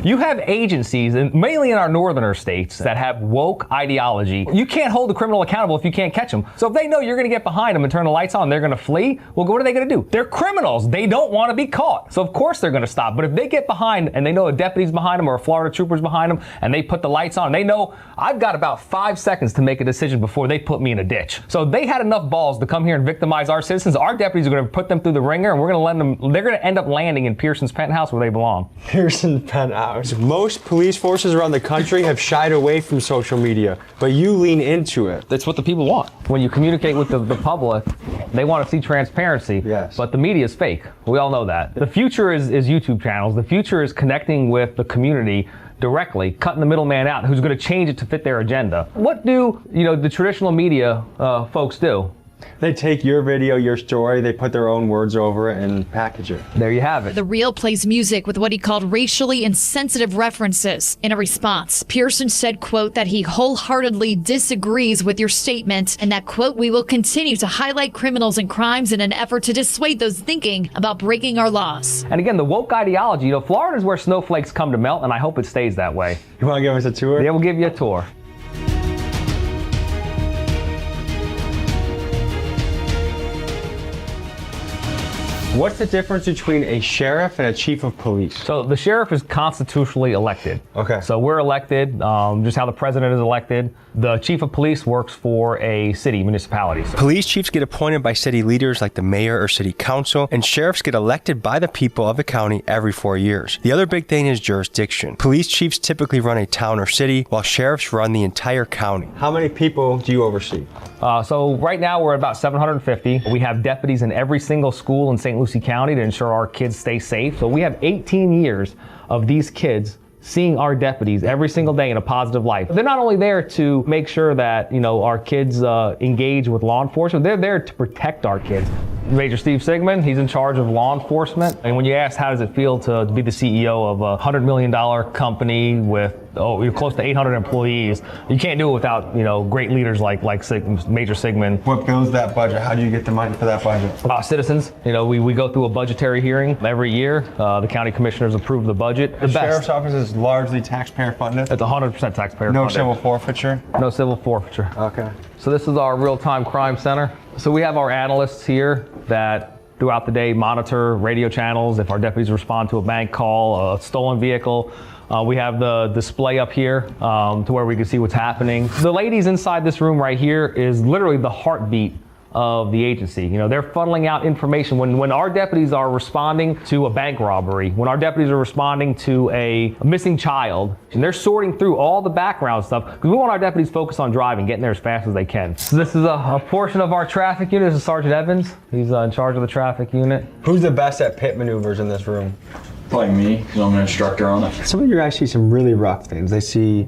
You have agencies, and mainly in our northerner states, that have woke ideology. You can't hold the criminal accountable if you can't catch them. So if they know you're going to get behind them and turn the lights on, they're going to flee. Well, what are they going to do? They're criminals. They don't want to be caught. So of course they're going to stop. But if they get behind and they know a deputy's behind them or a Florida trooper's behind them and they put the lights on, they know I've got about 5 seconds to make a decision before they put me in a ditch. So they had enough balls to come here and victimize our citizens. Our deputies are going to put them through the ringer and we're going to let them. They're going to end up landing in Pearson's penthouse where they belong. Pearson's penthouse. out. Most police forces around the country have shied away from social media, but you lean into it. That's what the people want. When you communicate with the public, they want to see transparency. Yes. But the media is fake. We all know that. The future is YouTube channels. The future is connecting with the community directly, cutting the middleman out who's going to change it to fit their agenda. What do the traditional media folks do? They take your video, your story, they put their own words over it and package it. There you have it. The Real plays music with what he called racially insensitive references. In a response, Pearson said, quote, that he wholeheartedly disagrees with your statement and that, quote, we will continue to highlight criminals and crimes in an effort to dissuade those thinking about breaking our laws. And again, the woke ideology, Florida is where snowflakes come to melt, and I hope it stays that way. You want to give us a tour? Yeah, we'll give you a tour. What's the difference between a sheriff and a chief of police? So the sheriff is constitutionally elected. Okay. So we're elected, just how the president is elected. The chief of police works for a city, municipality. Police chiefs get appointed by city leaders like the mayor or city council, and sheriffs get elected by the people of the county every 4 years. The other big thing is jurisdiction. Police chiefs typically run a town or city, while sheriffs run the entire county. How many people do you oversee? So right now we're at about 750. We have deputies in every single school in St. Lucie County to ensure our kids stay safe. So we have 18 years of these kids seeing our deputies every single day in a positive light. They're not only there to make sure that, our kids engage with law enforcement, they're there to protect our kids. Major Steve Sigmund, he's in charge of law enforcement. And when you ask how does it feel to be the CEO of a $100 million company with you're close to 800 employees, you can't do it without great leaders like Major Sigmund. What builds that budget? How do you get the money for that budget? Citizens, we go through a budgetary hearing every year. The county commissioners approve the budget. The sheriff's office is largely taxpayer funded? It's 100% taxpayer funded. No civil forfeiture? No civil forfeiture. Okay. So this is our real-time crime center. So we have our analysts here that throughout the day monitor radio channels. If our deputies respond to a bank call, a stolen vehicle, we have the display up here to where we can see what's happening. The ladies inside this room right here is literally the heartbeat of the agency. They're funneling out information. When our deputies are responding to a bank robbery, when our deputies are responding to a missing child, and they're sorting through all the background stuff, because we want our deputies focused on driving, getting there as fast as they can. So this is a portion of our traffic unit. This is Sergeant Evans. He's in charge of the traffic unit. Who's the best at pit maneuvers in this room? Probably me, because I'm an instructor on it. Some of you guys see some really rough things. They see,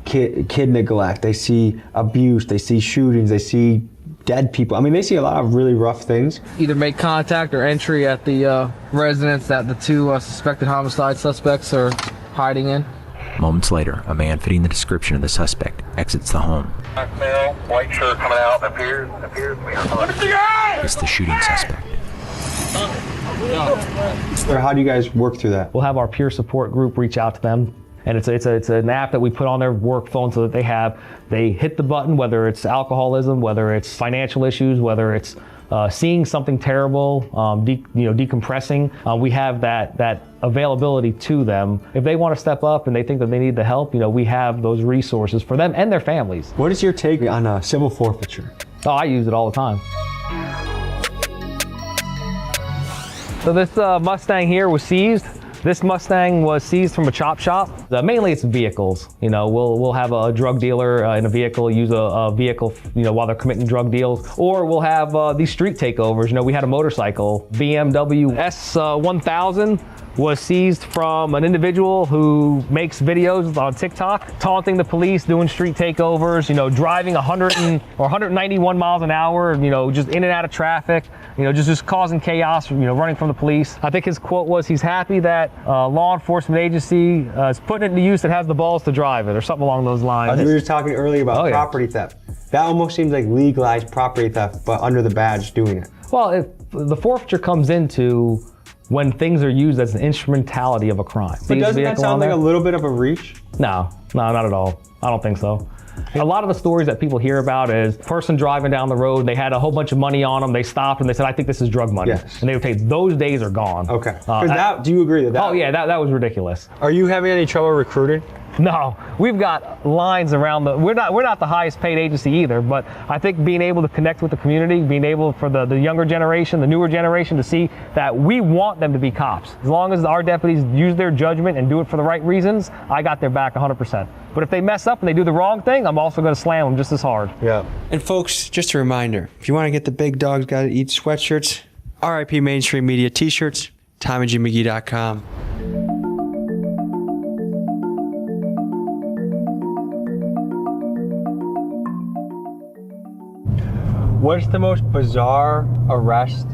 kid neglect. They see abuse. They see shootings. They see dead people. I mean, they see a lot of really rough things. Either make contact or entry at the residence that the two suspected homicide suspects are hiding in. Moments later, a man fitting the description of the suspect exits the home. White shirt coming out, appears. It's the shooting suspect. Or how do you guys work through that? We'll have our peer support group reach out to them. And it's an app that we put on their work phone so that they hit the button, whether it's alcoholism, whether it's financial issues, whether it's seeing something terrible, decompressing. We have that availability to them. If they want to step up and they think that they need the help, we have those resources for them and their families. What is your take on civil forfeiture? Oh, I use it all the time. So this Mustang here was seized. This Mustang was seized from a chop shop. Mainly it's vehicles. We'll have a drug dealer in a vehicle use a vehicle, while they're committing drug deals. Or we'll have these street takeovers. We had a motorcycle, BMW S1000 was seized from an individual who makes videos on TikTok, taunting the police, doing street takeovers, driving 191 miles an hour, just in and out of traffic, just causing chaos, running from the police. I think his quote was, he's happy that law enforcement agency is putting it to use that has the balls to drive it, or something along those lines. We were talking earlier about property theft. That almost seems like legalized property theft, but under the badge doing it. Well, if the forfeiture comes into when things are used as an instrumentality of a crime. But doesn't that sound like a little bit of a reach? No, not at all. I don't think so. A lot of the stories that people hear about is person driving down the road, they had a whole bunch of money on them, they stopped and they said, I think this is drug money. Yes. And they would take, those days are gone. Okay. Do you agree with that? Oh yeah, that was ridiculous. Are you having any trouble recruiting? No, we've got lines around we're not the highest paid agency either, but I think being able to connect with the community, being able for the younger generation, the newer generation to see that we want them to be cops. As long as our deputies use their judgment and do it for the right reasons, I got their back 100%. But if they mess up and they do the wrong thing, I'm also going to slam them just as hard. Yeah. And folks, just a reminder, if you want to get the Big Dogs Gotta Eat sweatshirts, RIP Mainstream Media t-shirts, TommyGMcGee.com. What's the most bizarre arrest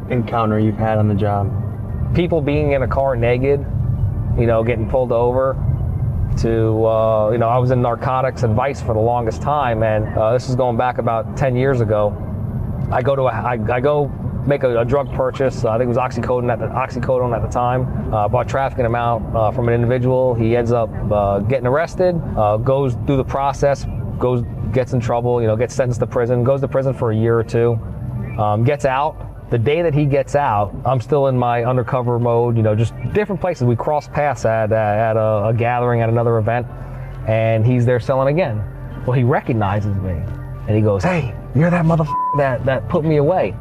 encounter you've had on the job? People being in a car naked, getting pulled over to, I was in narcotics and vice for the longest time, and this is going back about 10 years ago. I go make a drug purchase. I think it was oxycodone at the time. Bought trafficking amount from an individual. He ends up getting arrested, goes through the process, gets in trouble, gets sentenced to prison, goes to prison for a year or two, gets out. The day that he gets out, I'm still in my undercover mode, just different places. We cross paths at a gathering at another event, and he's there selling again. Well, he recognizes me, and he goes, "Hey, you're that motherfucker that put me away."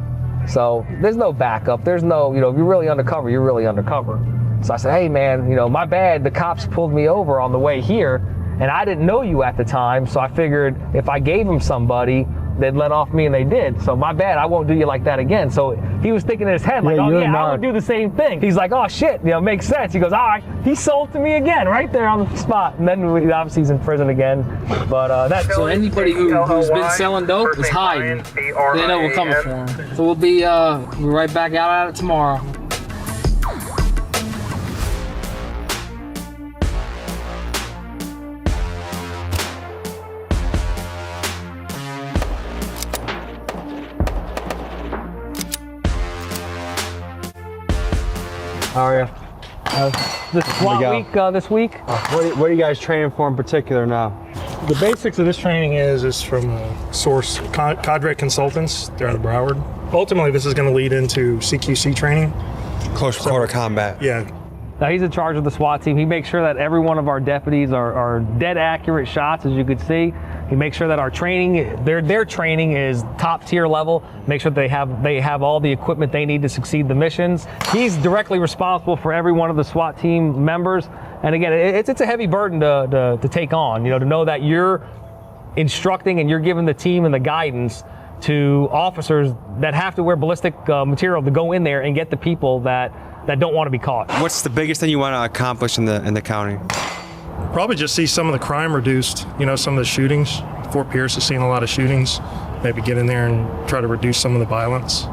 So there's no backup. There's no, if you're really undercover, you're really undercover. So I said, "Hey man, my bad, the cops pulled me over on the way here, and I didn't know you at the time, so I figured if I gave him somebody, they'd let off me, and they did. So my bad, I won't do you like that again." So he was thinking in his head, like, I would do the same thing. He's like, "Oh shit, makes sense." He goes, "All right," he sold to me again, right there on the spot. And then obviously he's in prison again. But that's so anybody who's been selling dope is hiding. They know we're coming for them. So we'll be right back out at it tomorrow. How are you? The SWAT week this week. What are you guys training for in particular now? The basics of this training is from Source Cadre Consultants. They're out of Broward. Ultimately, this is going to lead into CQC training. Close quarter combat. Yeah. Now he's in charge of the SWAT team. He makes sure that every one of our deputies are dead accurate shots, as you could see. He makes sure that our training, their training is top tier level. Make sure they have all the equipment they need to succeed the missions. He's directly responsible for every one of the SWAT team members. And again, it's a heavy burden to take on. To know that you're instructing and you're giving the team and the guidance to officers that have to wear ballistic material to go in there and get the people that don't want to be caught. What's the biggest thing you want to accomplish in the county? Probably just see some of the crime reduced. Some of the shootings. Fort Pierce has seen a lot of shootings. Maybe get in there and try to reduce some of the violence.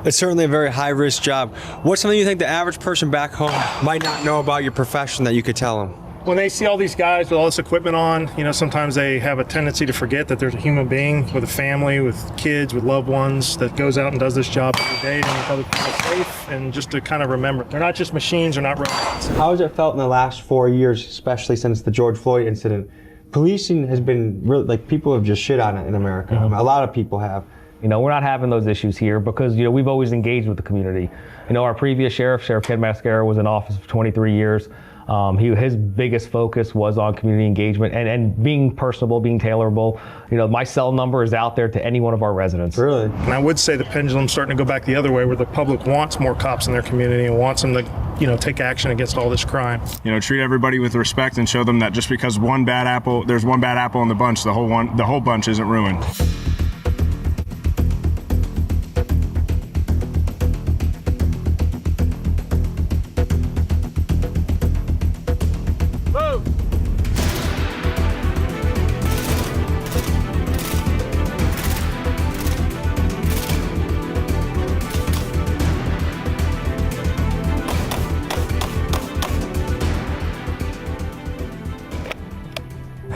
It's certainly a very high-risk job. What's something you think the average person back home might not know about your profession that you could tell them? When they see all these guys with all this equipment on, sometimes they have a tendency to forget that there's a human being with a family, with kids, with loved ones that goes out and does this job every day to make other people safe, and just to kind of remember, they're not just machines, they're not robots. How has it felt in the last 4 years, especially since the George Floyd incident? Policing has been really, people have just shit on it in America. Mm-hmm. A lot of people have. We're not having those issues here because, we've always engaged with the community. Our previous Sheriff Ken Mascara, was in office for 23 years. His biggest focus was on community engagement and being personable, being tailorable. My cell number is out there to any one of our residents. Really? And I would say the pendulum's starting to go back the other way, where the public wants more cops in their community and wants them to, take action against all this crime. Treat everybody with respect and show them that just because there's one bad apple in the bunch, the whole bunch isn't ruined.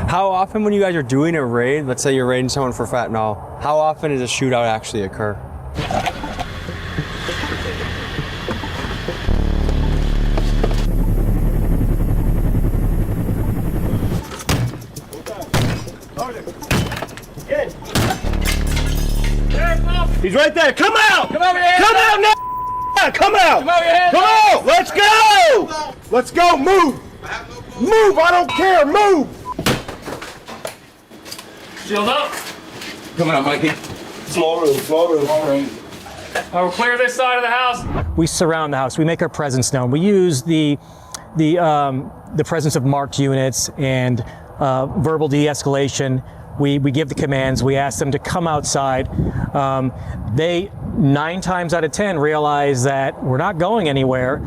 How often when you guys are doing a raid, let's say you're raiding someone for fentanyl, how often does a shootout actually occur? He's right there. Come out! Come over here! Come out now! Come out! Come over here! Come on! Let's go! Let's go! Move! Move, I don't care, move! Shield up. Coming out, Mikey. Small room, small room. All right. We'll clear this side of the house. We surround the house. We make our presence known. We use the presence of marked units and verbal de-escalation. We give the commands. We ask them to come outside. They 9 times out of 10 realize that we're not going anywhere.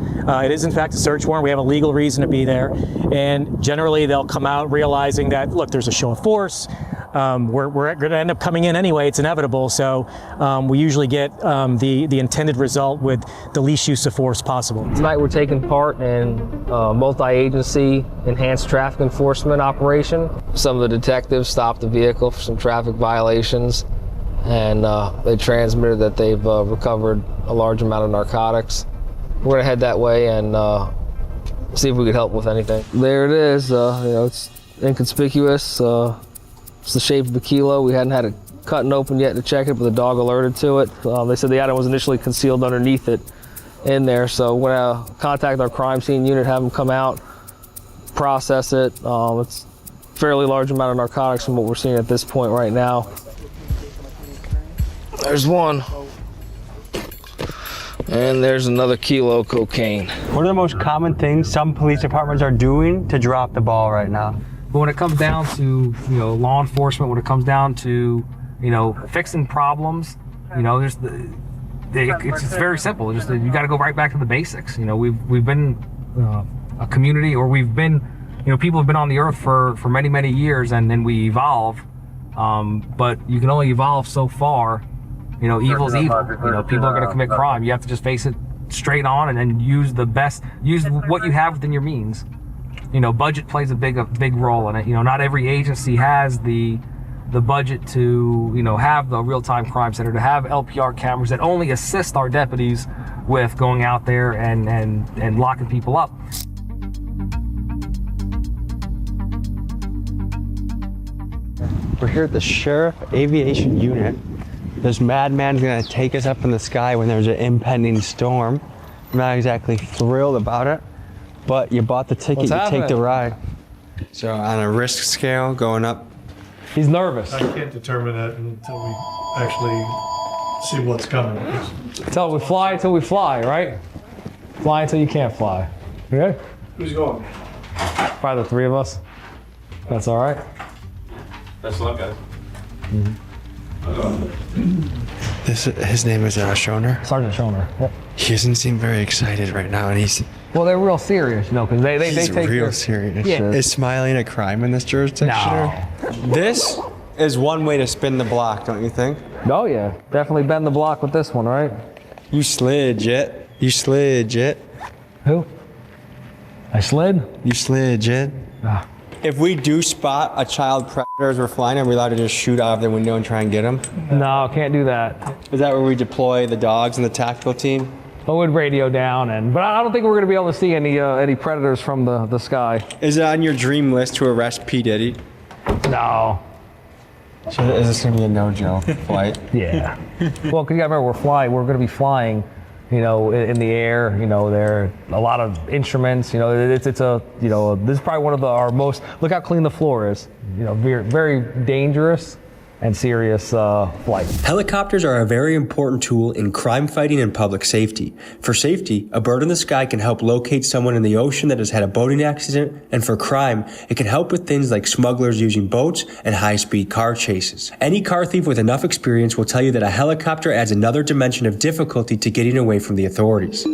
It is in fact a search warrant. We have a legal reason to be there. And generally they'll come out realizing that, look, there's a show of force. We're going to end up coming in anyway. It's inevitable. So we usually get the intended result with the least use of force possible. Tonight we're taking part in a multi-agency enhanced traffic enforcement operation. Some of the detectives stopped the vehicle for some traffic violations, and they transmitted that they've recovered a large amount of narcotics. We're going to head that way and see if we could help with anything. There it is. It's inconspicuous. It's the shape of a kilo. We hadn't had it cut and open yet to check it, but the dog alerted to it. They said the item was initially concealed underneath it in there, so we're going to contact our crime scene unit, have them come out, process it. It's a fairly large amount of narcotics from what we're seeing at this point right now. There's one. And there's another kilo of cocaine. What are the most common things some police departments are doing to drop the ball right now? But when it comes down to, law enforcement, when it comes down to, fixing problems, it's very simple. Just you got to go right back to the basics. We've been a community, or we've been, people have been on the earth for many, many years, and then we evolve. But you can only evolve so far. Evil's evil. People are going to commit crime. You have to just face it straight on, and then use what you have within your means. Budget plays a big role in it. Not every agency has the budget to, have the real-time crime center, to have LPR cameras that only assist our deputies with going out there and locking people up. We're here at the Sheriff Aviation Unit. This madman's gonna take us up in the sky when there's an impending storm. I'm not exactly thrilled about it, but you bought the ticket, you take the ride. So on a risk scale, going up. He's nervous. I can't determine that until we actually see what's coming. Until we fly, right? Fly until you can't fly. Okay? Who's going? Probably the 3 of us. That's all right. Best of luck, guys. His name is Schoner. Sergeant Schoner. Yep. He doesn't seem very excited right now, and he's. Well, they're real serious, because they take real serious. Yeah. Is smiling a crime in this jurisdiction? No. This is one way to spin the block, don't you think? Oh yeah, definitely bend the block with this one, right? You slid, Jet. You slid, Jet. Who? I slid? You slid, Jet. Ah. If we do spot a child predator as we're flying, are we allowed to just shoot out of the window and try and get him? No, can't do that. Is that where we deploy the dogs and the tactical team? I would radio down, but I don't think we're going to be able to see any predators from the sky. Is it on your dream list to arrest P. Diddy? No. So is this going to be a no-joke flight? Yeah. Well, because you got to remember, we're going to be flying, in the air. There are a lot of instruments. This is probably one of our most. Look how clean the floor is. Very, very dangerous and serious flight. Helicopters are a very important tool in crime fighting and public safety. For safety, a bird in the sky can help locate someone in the ocean that has had a boating accident, and for crime, it can help with things like smugglers using boats and high-speed car chases. Any car thief with enough experience will tell you that a helicopter adds another dimension of difficulty to getting away from the authorities.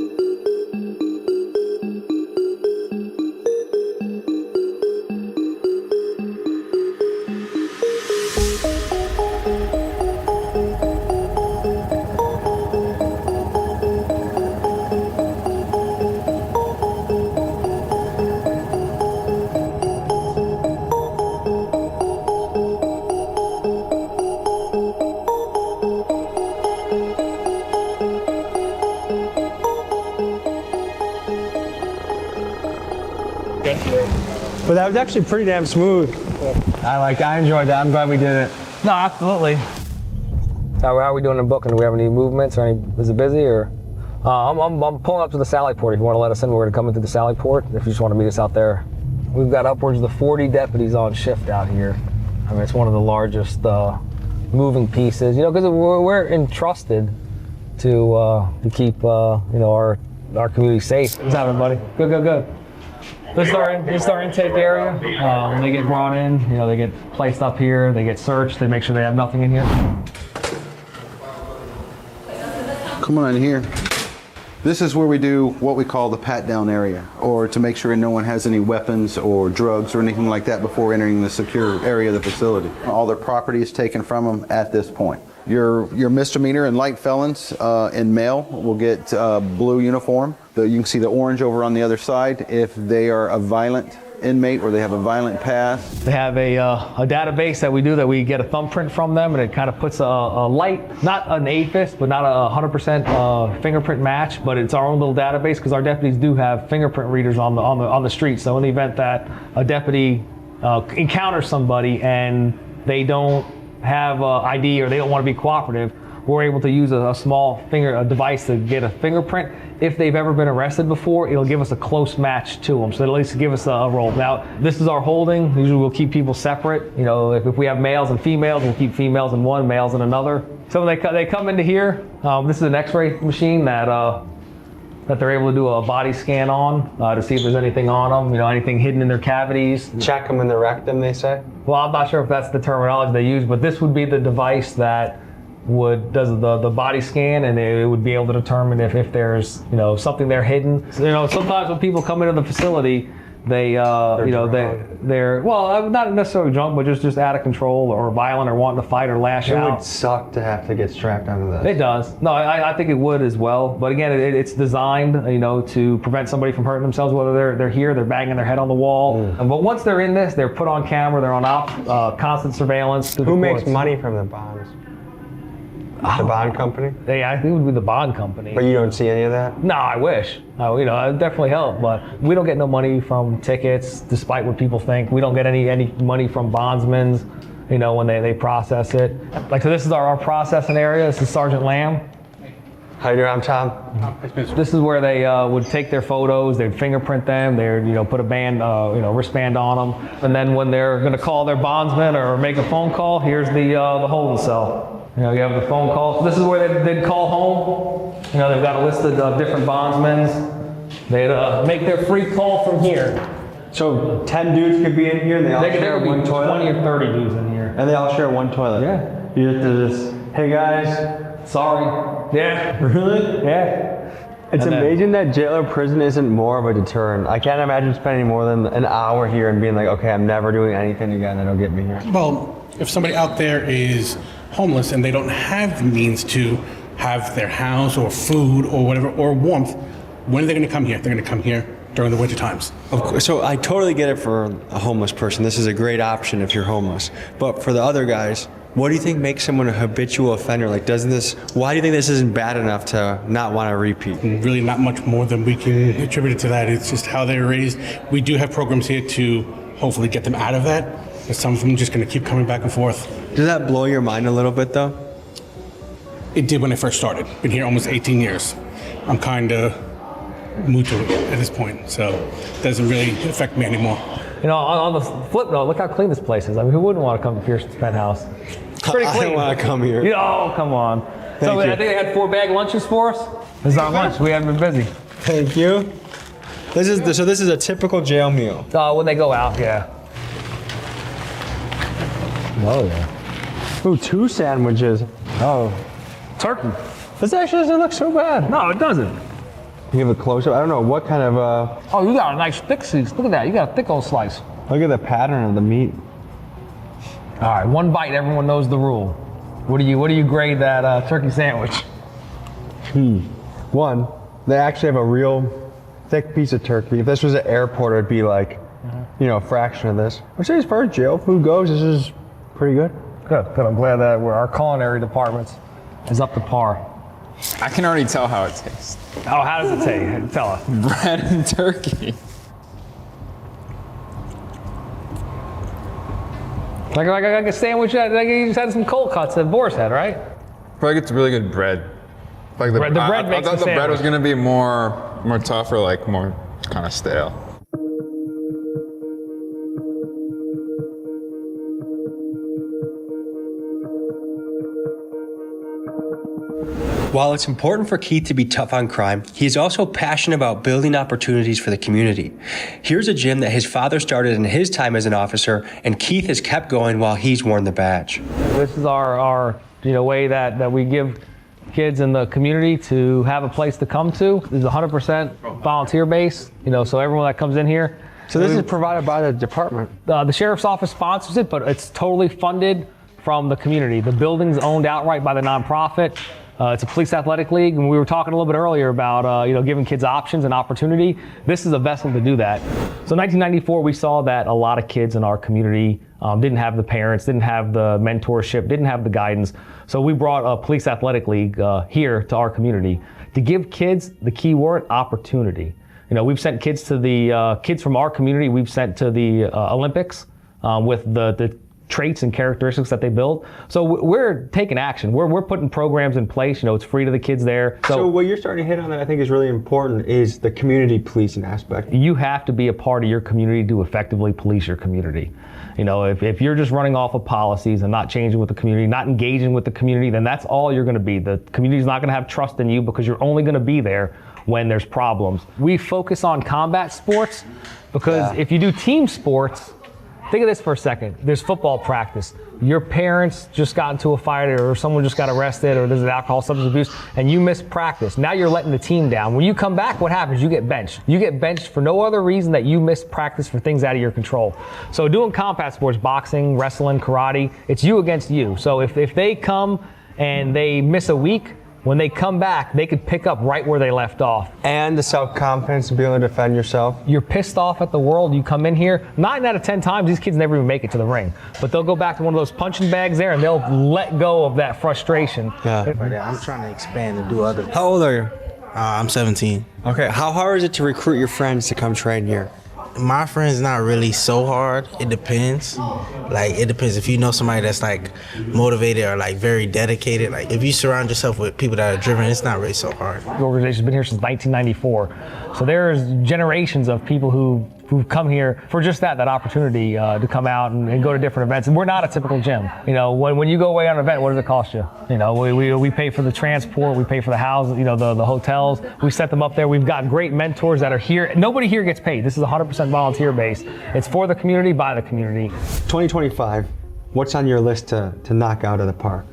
But that was actually pretty damn smooth. I enjoyed that. I'm glad we did it. No, absolutely. How are we doing in booking? Do we have any movements or is it busy or? I'm pulling up to the Sally Port. If you want to let us in, we're going to come into the Sally Port. If you just want to meet us out there We've got upwards of 40 deputies on shift out here. I mean, it's one of the largest moving pieces, because we're entrusted to keep, our community safe. What's happening, buddy? Good. This is our intake area. When they get brought in, they get placed up here, they get searched, they make sure they have nothing in here. Come on in here. This is where we do what we call the pat down area, or to make sure no one has any weapons or drugs or anything like that before entering the secure area of the facility. All their property is taken from them at this point. Your misdemeanor and light felons in male will get blue uniform. You can see the orange over on the other side if they are a violent inmate or they have a violent past. They have a database that we get a thumbprint from them, and it kind of puts a light, not an AFIS, but not a 100% fingerprint match, but it's our own little database because our deputies do have fingerprint readers on the street. So in the event that a deputy encounters somebody and they don't have ID or they don't want to be cooperative, we're able to use a small device to get a fingerprint. If they've ever been arrested before, it'll give us a close match to them. So it'll at least give us a roll. Now, this is our holding. Usually we'll keep people separate. If we have males and females, we'll keep females in one, males in another. So when they come into here, this is an X-ray machine that they're able to do a body scan on to see if there's anything on them, anything hidden in their cavities. Check them in the rectum, they say? Well, I'm not sure if that's the terminology they use, but this would be the device that does the body scan, and it would be able to determine if there's something there hidden. Sometimes when people come into the facility, they're not necessarily drunk, but just out of control or violent or wanting to fight or lash out. It would suck to have to get strapped onto this. It does. No, I think it would as well. But again, it's designed, to prevent somebody from hurting themselves, whether they're here, they're banging their head on the wall. But once they're in this, they're put on camera, they're on constant surveillance. Who makes money from the bonds? The bond company? I think it would be the bond company. But you don't see any of that? No, I wish. It would definitely help. But we don't get no money from tickets, despite what people think. We don't get any money from bondsmen, when they process it. So this is our processing area. This is Sergeant Lamb. How you doing? I'm Tom. This is where they would take their photos, they'd fingerprint them, they'd put a band, wristband on them. And then when they're going to call their bondsman or make a phone call, here's the holding cell. You have the phone call. So this is where they'd call home. They've got a list of different bondsmen. They'd make their free call from here. So 10 dudes could be in here and they all share one toilet? 20 or 30 dudes in here. And they all share one toilet? Yeah. You have to just, hey guys. Sorry. Yeah. Really? Yeah. It's amazing that jail or prison isn't more of a deterrent. I can't imagine spending more than an hour here and being like, okay, I'm never doing anything again that'll get me here. Well, if somebody out there is homeless and they don't have the means to have their house or food or whatever, or warmth, when are they going to come here? They're going to come here during the winter times. Of course, so I totally get it for a homeless person. This is a great option if you're homeless. But for the other guys, what do you think makes someone a habitual offender? Why do you think this isn't bad enough to not want to repeat? Really not much more than we can attribute it to that. It's just how they're raised. We do have programs here to hopefully get them out of that. But some of them are just going to keep coming back and forth. Does that blow your mind a little bit though? It did when I first started. Been here almost 18 years. I'm kind of moved to it at this point, so it doesn't really affect me anymore. On the flip note, look how clean this place is. I mean, who wouldn't want to come to Pearson's penthouse? It's pretty clean. I want to come here. Oh, come on. Thank you. I think they had 4 bag lunches for us. This is our lunch. We haven't been busy. Thank you. This is a typical jail meal. When they go out, yeah. Oh yeah. Ooh, 2 sandwiches. Oh. Turkey. This actually doesn't look so bad. No, it doesn't. You have a close-up. I don't know what kind of Oh, you got a nice thick slice. Look at that. You got a thick old slice. Look at the pattern of the meat. All right, 1 bite. Everyone knows the rule. What do you grade that turkey sandwich? 1. They actually have a real thick piece of turkey. If this was an airport, it'd be like, a fraction of this. I say as far as jail food goes, this is pretty good. Good. I'm glad that our culinary department is up to par. I can already tell how it tastes. Oh, how does it taste? Tell us. Bread and turkey. Like a sandwich, like you just had some cold cuts that Boris had, right? I feel like it's really good bread. Like the bread makes I thought the bread was gonna be more tough or more kind of stale. While it's important for Keith to be tough on crime, he is also passionate about building opportunities for the community. Here's a gym that his father started in his time as an officer, and Keith has kept going while he's worn the badge. This is our way that we give kids in the community to have a place to come to. This is 100% volunteer base, so everyone that comes in here. So this is provided by the department? The sheriff's office sponsors it, but it's totally funded from the community. The building's owned outright by the nonprofit. It's a police athletic league, and we were talking a little bit earlier about giving kids options and opportunity. This is a vessel to do that. So 1994, we saw that a lot of kids in our community didn't have the parents, didn't have the mentorship, didn't have the guidance. So we brought a police athletic league here to our community to give kids, the key word, opportunity. We've sent kids to the kids from our community. We've sent to the Olympics with the traits and characteristics that they build. So we're taking action. We're putting programs in place. It's free to the kids there. So what you're starting to hit on that I think is really important is the community policing aspect. You have to be a part of your community to effectively police your community. If you're just running off of policies and not changing with the community, not engaging with the community, then that's all you're going to be. The community's not going to have trust in you because you're only going to be there when there's problems. We focus on combat sports because if you do team sports, think of this for a second. There's football practice. Your parents just got into a fight or someone just got arrested or there's an alcohol substance abuse and you missed practice. Now you're letting the team down. When you come back, what happens? You get benched. You get benched for no other reason that you missed practice for things out of your control. So doing combat sports, boxing, wrestling, karate, it's you against you. So if they come and they miss a week, when they come back, they could pick up right where they left off. And the self-confidence to be able to defend yourself. You're pissed off at the world. You come in here, 9 out of 10 times, these kids never even make it to the ring. But they'll go back to one of those punching bags there and they'll let go of that frustration. Yeah. I'm trying to expand and do other. How old are you? I'm 17. Okay, how hard is it to recruit your friends to come train here? My friends not really so hard. It depends. It depends if you know somebody that's motivated or very dedicated. If you surround yourself with people that are driven, it's not really so hard. The organization's been here since 1994. So there's generations of people who've come here for just that opportunity to come out and go to different events. And we're not a typical gym. When you go away on an event, what does it cost you? We pay for the transport, we pay for the house, the hotels. We set them up there. We've got great mentors that are here. Nobody here gets paid. This is 100% volunteer based. It's for the community, by the community. 2025, what's on your list to knock out of the park?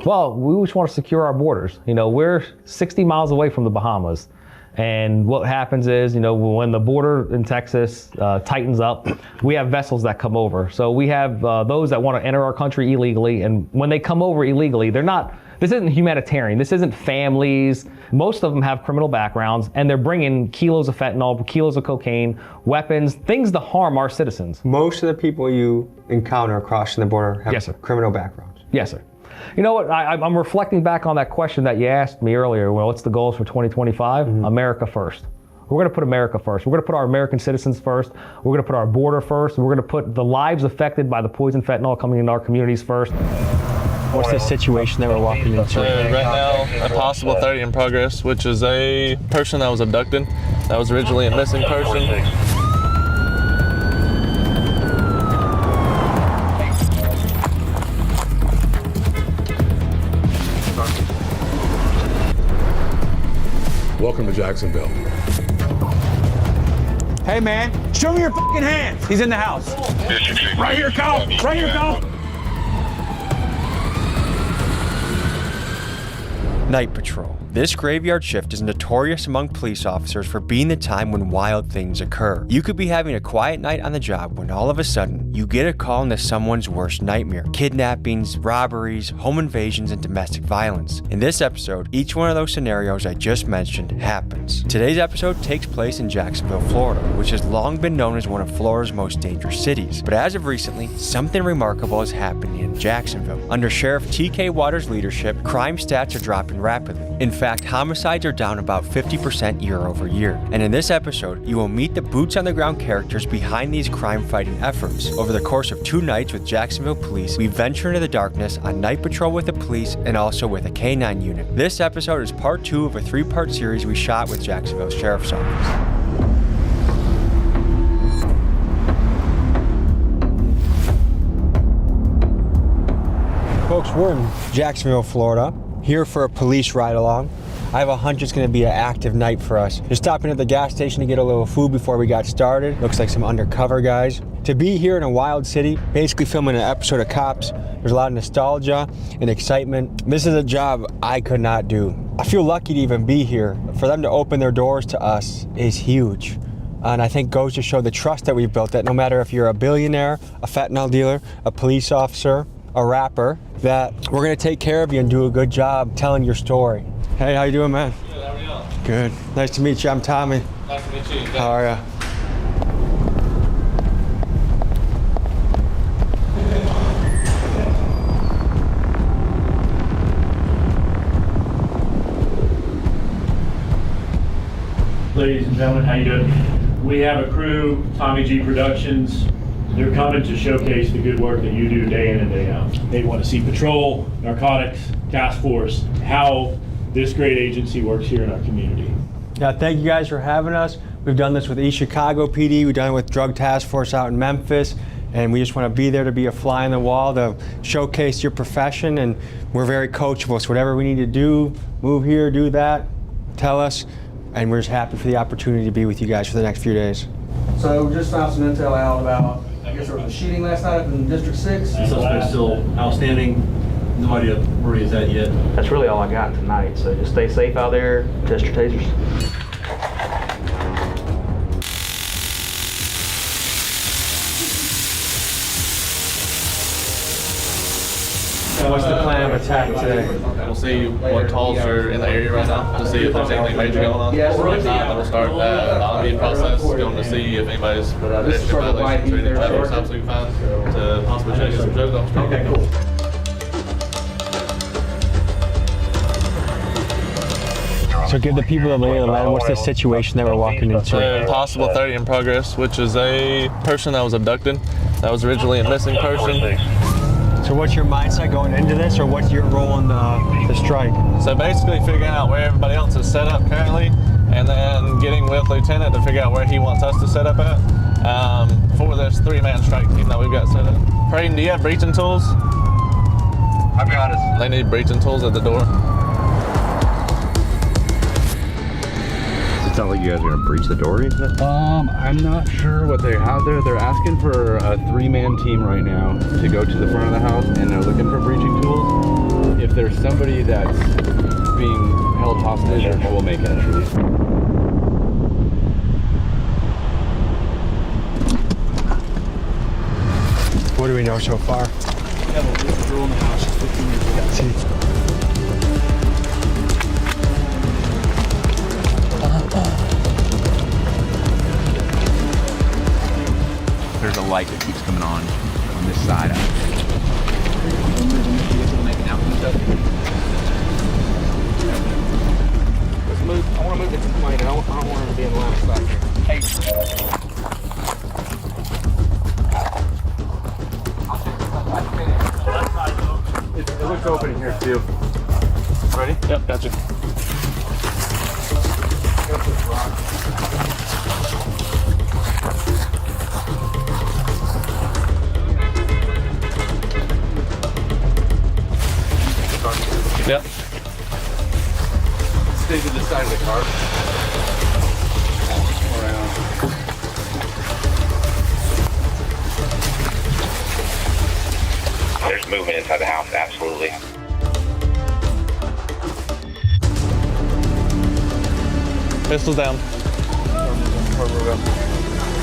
Well, we just want to secure our borders. We're 60 miles away from the Bahamas. And what happens is, when the border in Texas tightens up, we have vessels that come over. So we have those that want to enter our country illegally. And when they come over illegally, this isn't humanitarian. This isn't families. Most of them have criminal backgrounds, and they're bringing kilos of fentanyl, kilos of cocaine, weapons, things to harm our citizens. Most of the people you encounter crossing the border have criminal backgrounds. Yes, sir. You know what? I'm reflecting back on that question that you asked me earlier. Well, what's the goals for 2025? Mm-hmm. America first. We're going to put America first. We're going to put our American citizens first. We're going to put our border first. We're going to put the lives affected by the poison fentanyl coming into our communities first. What's the situation that we're walking into? Right now, a possible 30 in progress, which is a person that was abducted. That was originally a missing person. Welcome to Jacksonville. Hey man, show me your fucking hands. He's in the house. Right here, Kyle. Right here, Kyle. Night patrol. This graveyard shift is notorious among police officers for being the time when wild things occur. You could be having a quiet night on the job when all of a sudden you get a call into someone's worst nightmare. Kidnappings, robberies, home invasions, and domestic violence. In this episode, each one of those scenarios I just mentioned happens. Today's episode takes place in Jacksonville, Florida, which has long been known as one of Florida's most dangerous cities. But as of recently, something remarkable is happening in Jacksonville. Under Sheriff T.K. Waters' leadership, crime stats are dropping rapidly. In fact, homicides are down about 50% year over year. And in this episode, you will meet the boots on the ground characters behind these crime fighting efforts. Over the course of 2 nights with Jacksonville Police, we venture into the darkness on night patrol with the police and also with a K9 unit. This episode is part 2 of a 3-part series we shot with Jacksonville Sheriff's Office. folks, we're in Jacksonville, Florida, here for a police ride along. I have a hunch it's gonna be an active night for us. Just stopping at the gas station to get a little food before we got started. Looks like some undercover guys. To be here in a wild city, basically filming an episode of Cops, there's a lot of nostalgia and excitement. This is a job I could not do. I feel lucky to even be here. For them to open their doors to us is huge. And I think goes to show the trust that we've built, that no matter if you're a billionaire, a fentanyl dealer, a police officer, a rapper, that we're gonna take care of you and do a good job telling your story. Hey, how you doing, man? Good, how are you? Good. Nice to meet you. I'm Tommy. Nice to meet you. How are ya? Ladies and gentlemen, how you doing? We have a crew, Tommy G Productions. They're coming to showcase the good work that you do day in and day out. They want to see patrol, narcotics, task force, how this great agency works here in our community. Yeah, thank you guys for having us. We've done this with East Chicago PD, we've done it with Drug Task Force out in Memphis, and we just want to be there to be a fly on the wall to showcase your profession, and we're very coachable, so whatever we need to do, move here, do that, tell us, and we're just happy for the opportunity to be with you guys for the next few days. So we just found some intel out about, I guess there was a shooting last night up in District 6. The suspect's still outstanding. No idea where he's at yet. That's really all I got tonight, so just stay safe out there, test your tasers. What's the plan of attack today? We'll see what calls are in the area right now to see if there's anything major going on. If not, then we'll start the IMV process, going to see if anybody's pedestrian violations or any traffic stops we can find to possibly chase some drugs off the street. Okay, cool. So give the people the lay of the land. What's the situation that we're walking into? Possible 30 in progress, which is a person that was abducted. That was originally a missing person. So what's your mindset going into this, or what's your role in the strike? So basically figuring out where everybody else is set up currently, and then getting with Lieutenant to figure out where he wants us to set up at for this 3-man strike team that we've got set up. Prayden, do you have breaching tools? I've got it. They need breaching tools at the door. It's not like you guys are gonna breach the door or anything? I'm not sure what they have there. They're asking for a 3-man team right now to go to the front of the house, and they're looking for breaching tools. If there's somebody that's being held hostage, we'll make entry. What do we know so far? We have a little girl in the house. She's 15 years old. See. There's a light that keeps coming on this side. Let's move. I want to move the complaint. I don't want her to be in the last back here. Hey. It looks open in here too. Ready? Yep, gotcha. Yep. Stay to the side of the car. There's movement inside the house, absolutely. Pistols down.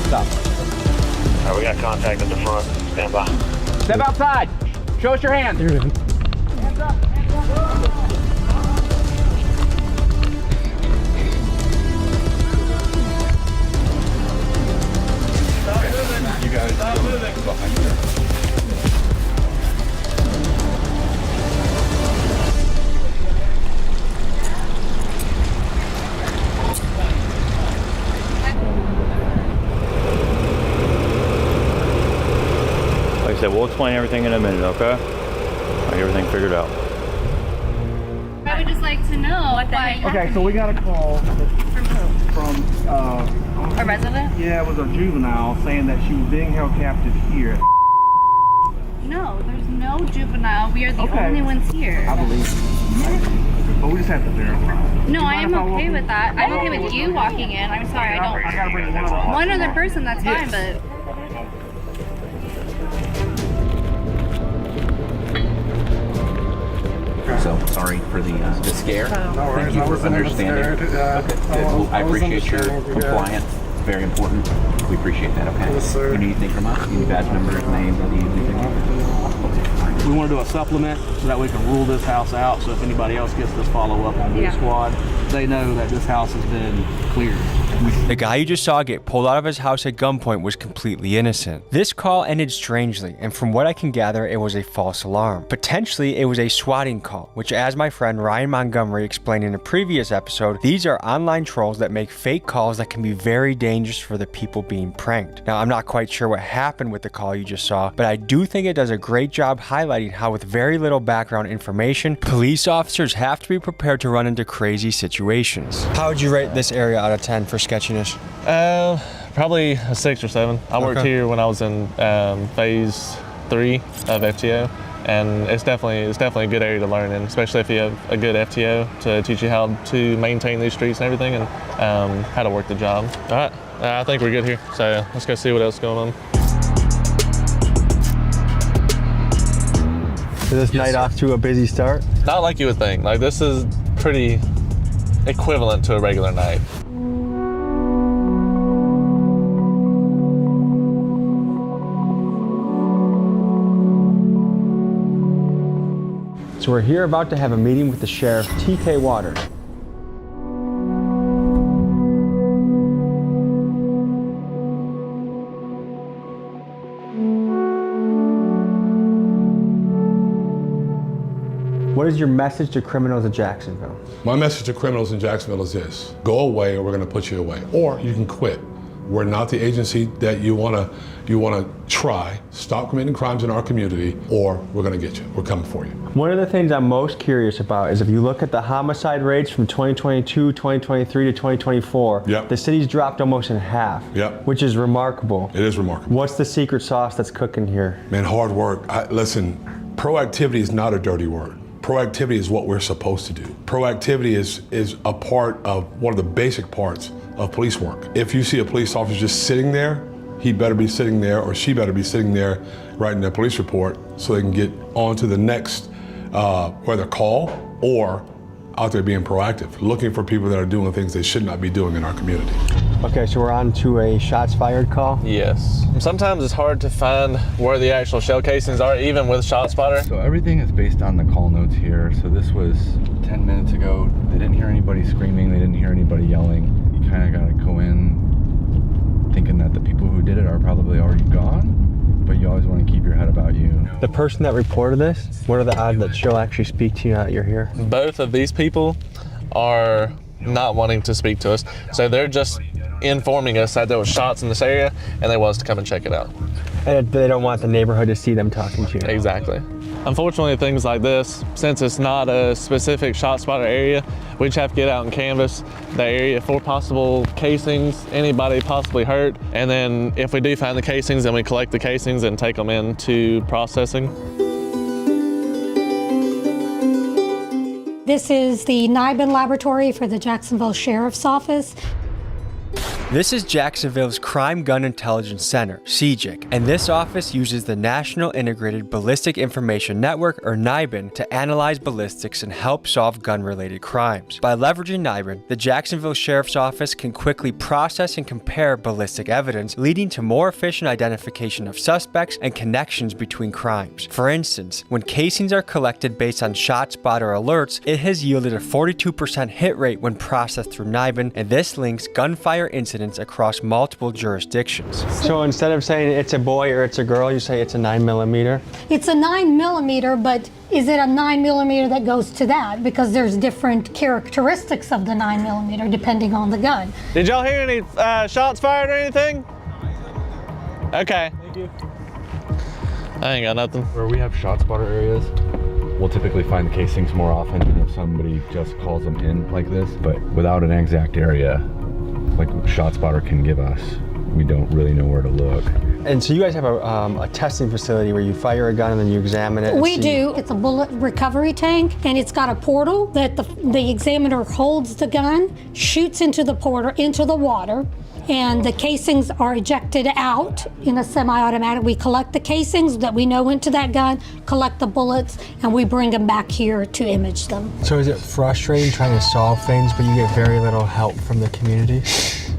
Stop. All right, we got contact at the front. Stand by. Step outside. Show us your hands. Hands up. You guys stop moving behind here. Like I said, we'll explain everything in a minute, okay? I get everything figured out. I would just like to know what the heck Okay, so we got a call from a resident? Yeah, it was a juvenile saying that she was being held captive here. No, there's no juvenile now. We are the only ones here. I believe it. But we just have to verify. No, I am okay with that. I'm okay with you walking in. I'm sorry, I gotta bring one other person, that's fine, but... So sorry for the scare. Thank you for understanding. Okay, good. Well, I appreciate your compliance. Very important. We appreciate that. Okay. Yes, sir. You need anything from us? You need badge numbers, names, anything? We want to do a supplement so that we can rule this house out. So if anybody else gets this follow-up on Blue Squad, they know that this house has been cleared. The guy you just saw get pulled out of his house at gunpoint was completely innocent. This call ended strangely, and from what I can gather, it was a false alarm. Potentially, it was a swatting call, which, as my friend Ryan Montgomery explained in a previous episode, these are online trolls that make fake calls that can be very dangerous for the people being pranked. Now, I'm not quite sure what happened with the call you just saw, but I do think it does a great job highlighting how with very little background information, police officers have to be prepared to run into crazy situations. How would you rate this area out of 10 for sketchiness? Probably a 6 or 7. I worked here when I was in phase 3 of FTO, and it's definitely a good area to learn in, especially if you have a good FTO to teach you how to maintain these streets and everything, and how to work the job. All right, I think we're good here, so let's go see what else is going on. So this night off to a busy start? Not like you would think. Like, this is pretty equivalent to a regular night. So we're here about to have a meeting with the sheriff, TK Waters. What is your message to criminals in Jacksonville? My message to criminals in Jacksonville is this: go away or we're going to put you away, or you can quit. We're not the agency that you want to try. Stop committing crimes in our community, or we're going to get you. We're coming for you. One of the things I'm most curious about is if you look at the homicide rates from 2022, 2023 to 2024, the city's dropped almost in half, which is remarkable. It is remarkable. What's the secret sauce that's cooking here? Man, hard work. Listen, proactivity is not a dirty word. Proactivity is what we're supposed to do. Proactivity is a part of one of the basic parts of police work. If you see a police officer just sitting there, he better be sitting there, or she better be sitting there writing their police report so they can get on to the next, whether call or out there being proactive, looking for people that are doing things they should not be doing in our community. Okay, so we're on to a shots fired call? Yes. Sometimes it's hard to find where the actual shell casings are, even with ShotSpotter. So everything is based on the call notes here. So this was 10 minutes ago. They didn't hear anybody screaming. They didn't hear anybody yelling. You kind of got to go in thinking that the people who did it are probably already gone, but you always want to keep your head about you. The person that reported this, what are the odds that she'll actually speak to you now that you're here? Both of these people are not wanting to speak to us, so they're just informing us that there was shots in this area and they want us to come and check it out. And they don't want the neighborhood to see them talking to you. Exactly. Unfortunately, things like this, since it's not a specific ShotSpotter area, we just have to get out and canvass the area for possible casings, anybody possibly hurt, and then if we do find the casings, then we collect the casings and take them into processing. This is the NIBIN laboratory for the Jacksonville Sheriff's Office. This is Jacksonville's Crime Gun Intelligence Center, CJIC, and this office uses the National Integrated Ballistic Information Network, or NIBIN, to analyze ballistics and help solve gun-related crimes. By leveraging NIBIN, the Jacksonville Sheriff's Office can quickly process and compare ballistic evidence, leading to more efficient identification of suspects and connections between crimes. For instance, when casings are collected based on ShotSpotter alerts, it has yielded a 42% hit rate when processed through NIBIN, and this links gunfire incidents across multiple jurisdictions. So instead of saying it's a boy or it's a girl, you say it's a 9mm? It's a 9mm, but is it a 9mm that goes to that? Because there's different characteristics of the 9mm depending on the gun. Did y'all hear any shots fired or anything? Okay. Thank you. I ain't got nothing. Where we have ShotSpotter areas, we'll typically find the casings more often than if somebody just calls them in like this, but without an exact area like ShotSpotter can give us, we don't really know where to look. And so you guys have a testing facility where you fire a gun and then you examine it? We do. It's a bullet recovery tank, and it's got a portal that the examiner holds the gun, shoots into the portal, into the water, and the casings are ejected out in a semi-automatic. We collect the casings that we know went to that gun, collect the bullets, and we bring them back here to image them. So is it frustrating trying to solve things, but you get very little help from the community?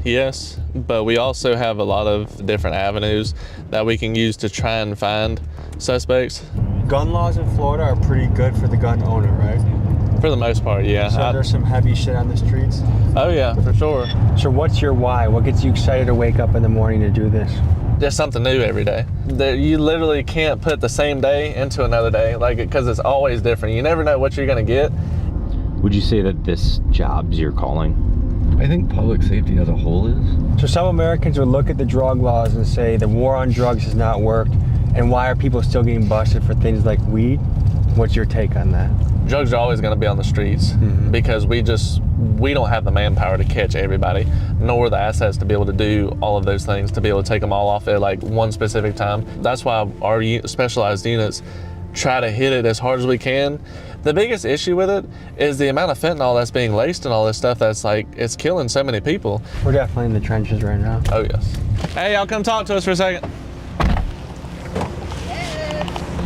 Yes, but we also have a lot of different avenues that we can use to try and find suspects. Gun laws in Florida are pretty good for the gun owner, right? For the most part, yeah. So there's some heavy shit on the streets? Oh yeah, for sure. So what's your why? What gets you excited to wake up in the morning to do this? Just something new every day. You literally can't put the same day into another day, because it's always different. You never know what you're gonna get. Would you say that this job's your calling? I think public safety as a whole is. So some Americans would look at the drug laws and say the war on drugs has not worked, and why are people still getting busted for things like weed? What's your take on that? Drugs are always going to be on the streets because we don't have the manpower to catch everybody, nor the assets to be able to do all of those things, to be able to take them all off at like one specific time. That's why our specialized units try to hit it as hard as we can. The biggest issue with it is the amount of fentanyl that's being laced and all this stuff that's it's killing so many people. We're definitely in the trenches right now. Oh yes. Hey, y'all come talk to us for a second.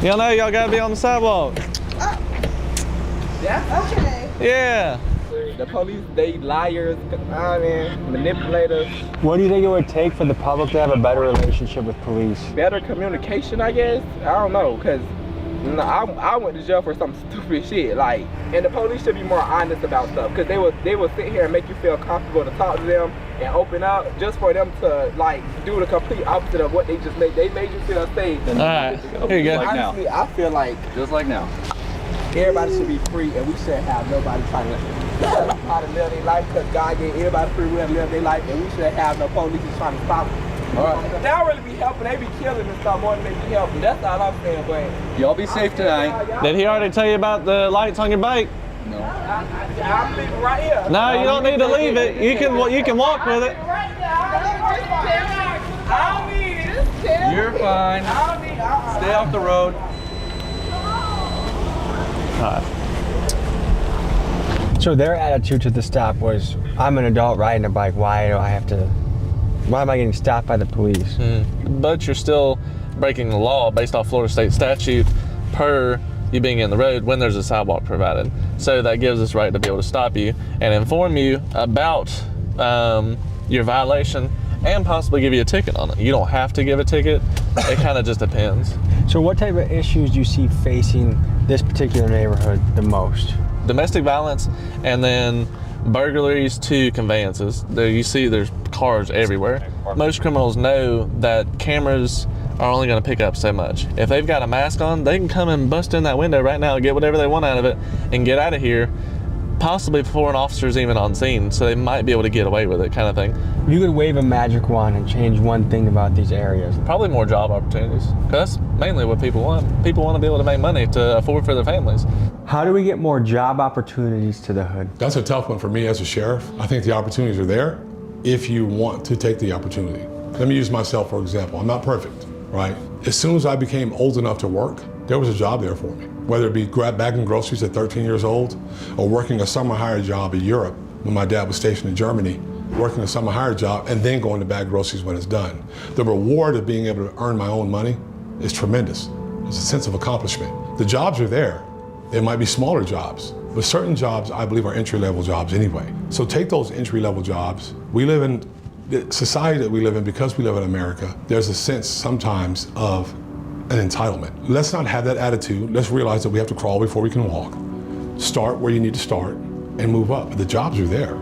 Y'all know y'all gotta be on the sidewalk. Yeah? Okay. Yeah. The police, they liars, manipulators. What do you think it would take for the public to have a better relationship with police? Better communication, I guess. I don't know, because I went to jail for some stupid shit. And the police should be more honest about stuff, because they will sit here and make you feel comfortable to talk to them and open up, just for them to do the complete opposite of what they just made. They made you feel safe. All right, here you go. Honestly, I feel like just like now. Everybody should be free, and we shouldn't have nobody trying to tell them how to live their life, because God gave everybody free will to live their life, and we shouldn't have no police trying to stop them. All right. They don't really be helping. They be killing and stuff more than they be helping. That's all I'm saying, but y'all be safe tonight. Did he already tell you about the lights on your bike? No. I'm leaving right here. No, you don't need to leave it. You can walk with it. I don't need it. You're fine. Stay off the road. So their attitude to the stop was, I'm an adult riding a bike, why am I getting stopped by the police? But you're still breaking the law based off Florida state statute per you being in the road when there's a sidewalk provided. So that gives us right to be able to stop you and inform you about your violation and possibly give you a ticket on it. You don't have to give a ticket. It kind of just depends. So what type of issues do you see facing this particular neighborhood the most? Domestic violence, and then burglaries to conveyances. You see there's cars everywhere. Most criminals know that cameras are only going to pick up so much. If they've got a mask on, they can come and bust in that window right now and get whatever they want out of it and get out of here, possibly before an officer's even on scene, so they might be able to get away with it, kind of thing. You could wave a magic wand and change one thing about these areas. Probably more job opportunities, because that's mainly what people want. People want to be able to make money to afford for their families. How do we get more job opportunities to the hood? That's a tough one for me as a sheriff. I think the opportunities are there if you want to take the opportunity. Let me use myself for example. I'm not perfect, right? As soon as I became old enough to work, there was a job there for me. Whether it be bagging groceries at 13 years old or working a summer hire job in Europe when my dad was stationed in Germany, working a summer hire job and then going to bag groceries when it's done. The reward of being able to earn my own money is tremendous. It's a sense of accomplishment. The jobs are there. They might be smaller jobs, but certain jobs I believe are entry-level jobs anyway. So take those entry-level jobs. We live in the society that we live in, because we live in America, there's a sense sometimes of an entitlement. Let's not have that attitude. Let's realize that we have to crawl before we can walk. Start where you need to start and move up. The jobs are there.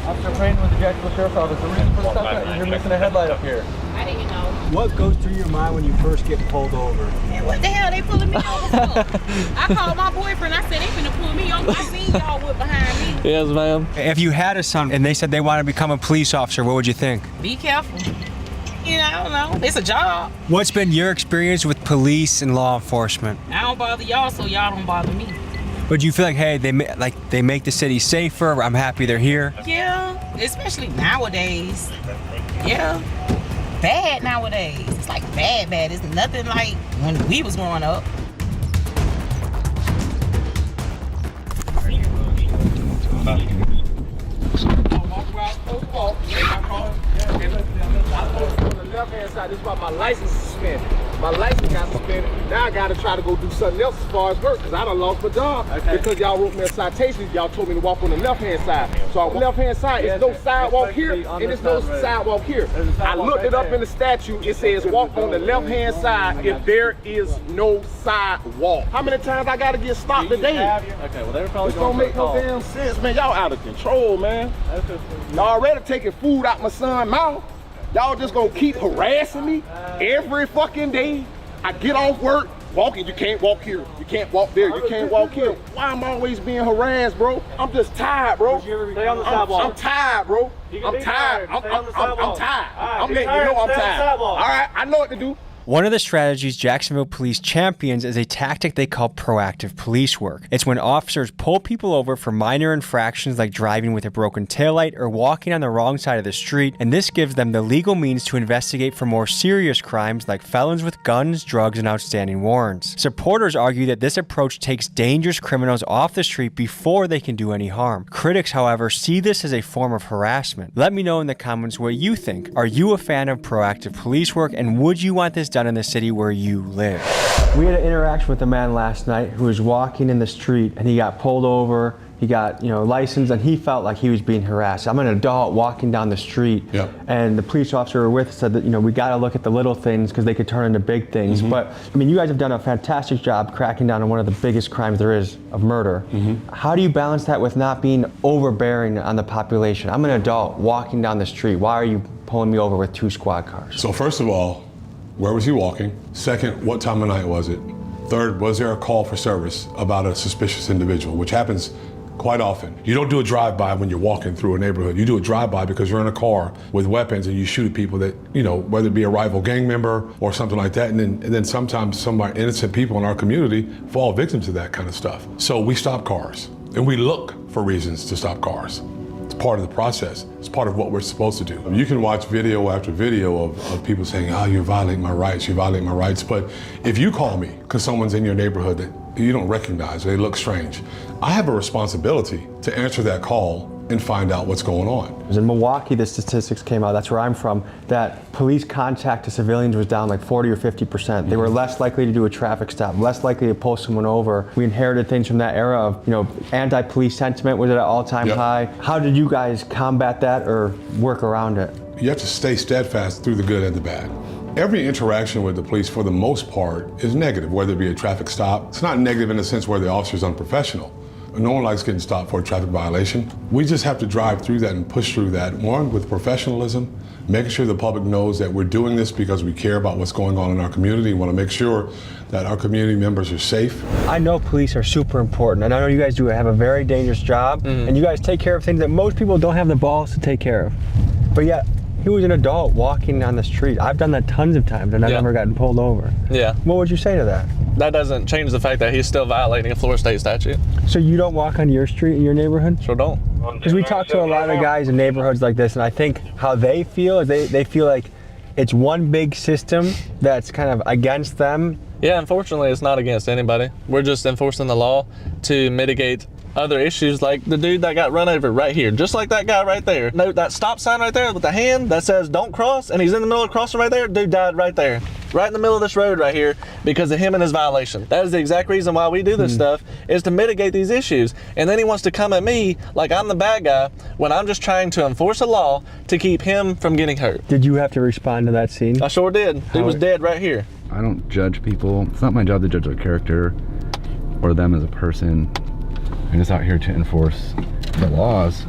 Officer Payne with the Jacksonville Sheriff's Office. The reason for the stop is you're missing a headlight up here. I didn't know. What goes through your mind when you first get pulled over? Man, what the hell? They pulling me over for? I called my boyfriend. I said, they finna pull me over. I seen y'all whip behind me. Yes, ma'am. If you had a son and they said they want to become a police officer, what would you think? Be careful. I don't know. It's a job. What's been your experience with police and law enforcement? I don't bother y'all, so y'all don't bother me. But do you feel like, hey, they make the city safer? I'm happy they're here. Yeah, especially nowadays. Yeah, bad nowadays. It's like bad. It's nothing like when we was growing up. Left-hand side, this is why my license is suspended. My license got suspended. Now I gotta try to go do something else as far as work, because I done lost my job. Because y'all wrote me a citation, y'all told me to walk on the left-hand side. So on the left-hand side, there's no sidewalk here, and there's no sidewalk here. I looked it up in the statute, it says walk on the left-hand side if there is no sidewalk. How many times I gotta get stopped today? Okay, well, they were probably This don't make no damn sense, man. Y'all out of control, man. Y'all already taking food out my son's mouth. Y'all just gonna keep harassing me every fucking day. I get off work, walking, you can't walk here, you can't walk there, you can't walk here. Why am I always being harassed, bro? I'm just tired, bro. Stay on the sidewalk. I'm tired, bro. I'm tired. I'm tired. I'm letting you know I'm tired. All right, I know what to do. One of the strategies Jacksonville police champions is a tactic they call proactive police work. It's when officers pull people over for minor infractions like driving with a broken taillight or walking on the wrong side of the street, and this gives them the legal means to investigate for more serious crimes like felons with guns, drugs, and outstanding warrants. Supporters argue that this approach takes dangerous criminals off the street before they can do any harm. Critics, however, see this as a form of harassment. Let me know in the comments what you think. Are you a fan of proactive police work, and would you want this done in the city where you live? We had an interaction with a man last night who was walking in the street and he got pulled over. He got, licensed, and he felt like he was being harassed. I'm an adult walking down the street, and the police officer we were with said that, we got to look at the little things because they could turn into big things. But, you guys have done a fantastic job cracking down on one of the biggest crimes there is of murder. How do you balance that with not being overbearing on the population? I'm an adult walking down the street. Why are you pulling me over with 2 squad cars? So first of all, where was he walking? Second, what time of night was it? Third, was there a call for service about a suspicious individual, which happens quite often. You don't do a drive-by when you're walking through a neighborhood. You do a drive-by because you're in a car with weapons and you shoot at people that, whether it be a rival gang member or something like that. And then sometimes some of our innocent people in our community fall victim to that kind of stuff. So we stop cars and we look for reasons to stop cars. It's part of the process. It's part of what we're supposed to do. You can watch video after video of people saying, you're violating my rights, you're violating my rights. But if you call me because someone's in your neighborhood that you don't recognize, they look strange, I have a responsibility to answer that call and find out what's going on. In Milwaukee, the statistics came out, that's where I'm from, that police contact to civilians was down like 40 or 50%. They were less likely to do a traffic stop, less likely to pull someone over. We inherited things from that era of, anti-police sentiment was at an all-time high. How did you guys combat that or work around it? You have to stay steadfast through the good and the bad. Every interaction with the police, for the most part, is negative, whether it be a traffic stop. It's not negative in the sense where the officer's unprofessional. No one likes getting stopped for a traffic violation. We just have to drive through that and push through that, one, with professionalism, making sure the public knows that we're doing this because we care about what's going on in our community. We want to make sure that our community members are safe. I know police are super important, and I know you guys do have a very dangerous job, and you guys take care of things that most people don't have the balls to take care of. But yet, he was an adult walking on the street. I've done that tons of times, and I've never gotten pulled over. Yeah. What would you say to that? That doesn't change the fact that he's still violating a Florida state statute. So you don't walk on your street in your neighborhood? Sure don't. Because we talk to a lot of guys in neighborhoods like this, and I think how they feel is they feel like it's one big system that's kind of against them. Yeah, unfortunately, it's not against anybody. We're just enforcing the law to mitigate other issues, like the dude that got run over right here, just like that guy right there. Note that stop sign right there with the hand that says don't cross, and he's in the middle of crossing right there. Dude died right there, right in the middle of this road right here because of him and his violation. That is the exact reason why we do this stuff, is to mitigate these issues. And then he wants to come at me like I'm the bad guy when I'm just trying to enforce a law to keep him from getting hurt. Did you have to respond to that scene? I sure did. He was dead right here. I don't judge people. It's not my job to judge their character or them as a person. I'm just out here to enforce the laws.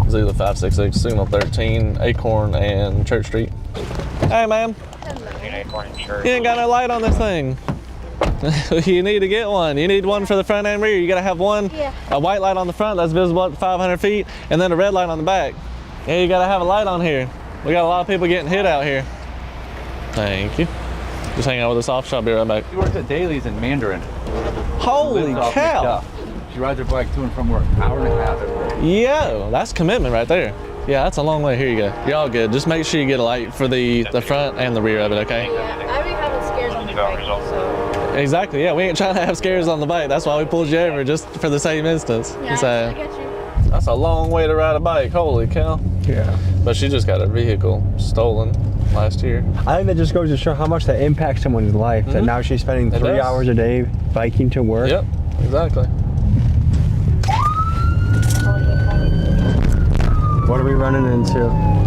Zulu 566, Signal 13, Acorn and Church Street. Hey, man. You ain't got no light on this thing. You need to get one. You need one for the front and rear. You gotta have one, a white light on the front that's visible up to 500 feet, and then a red light on the back. Yeah, you gotta have a light on here. We got a lot of people getting hit out here. Thank you. Just hang out with this officer. I'll be right back. She works at Daly's in Mandarin. Holy cow! She rides her bike to and from work, hour and a half every day. Yo, that's commitment right there. Yeah, that's a long way. Here you go. You're all good. Just make sure you get a light for the front and the rear of it, okay? Yeah, I be having scares on the bike, so. Exactly, yeah. We ain't trying to have scares on the bike. That's why we pulled you over, just for the same instance. Yeah, So, I get you. that's a long way to ride a bike. Holy cow. Yeah. But she just got her vehicle stolen last year. I think that just goes to show how much that impacts someone's life. That now she's spending 3 hours a day biking to work. Yep, exactly. What are we running into?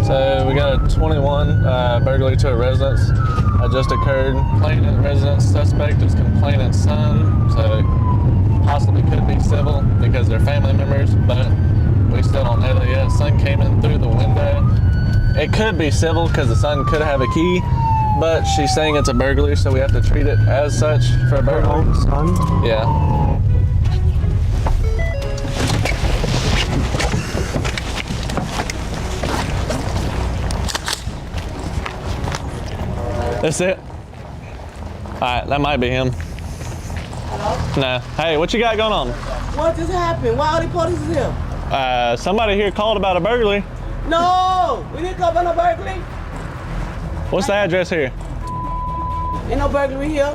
So we got a 21 burglary to a residence that just occurred. Complainant residence suspect is complainant's son, so possibly could be civil because they're family members, but we still don't know that yet. Son came in through the window. It could be civil because the son could have a key, but she's saying it's a burglary, so we have to treat it as such for a burglary. Her own son? Yeah. That's it? Alright, that might be him. Hello? Nah. Hey, what you got going on? What just happened? Why all the police is here? Somebody here called about a burglary. No! We didn't call about no burglary. What's the address here? Ain't no burglary here.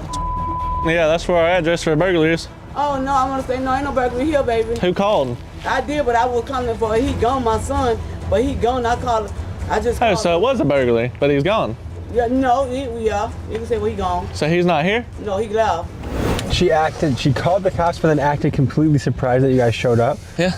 Yeah, that's where our address for a burglary is. Oh no, I'm gonna say no, ain't no burglary here, baby. Who called? I did, but I was coming for it. He gone, my son, but he gone. I called. I just. Oh, so it was a burglary, but he's gone. Yeah, no, yeah. You can say well, he gone. So he's not here? No, he left. She called the cops, but then acted completely surprised that you guys showed up. Yeah.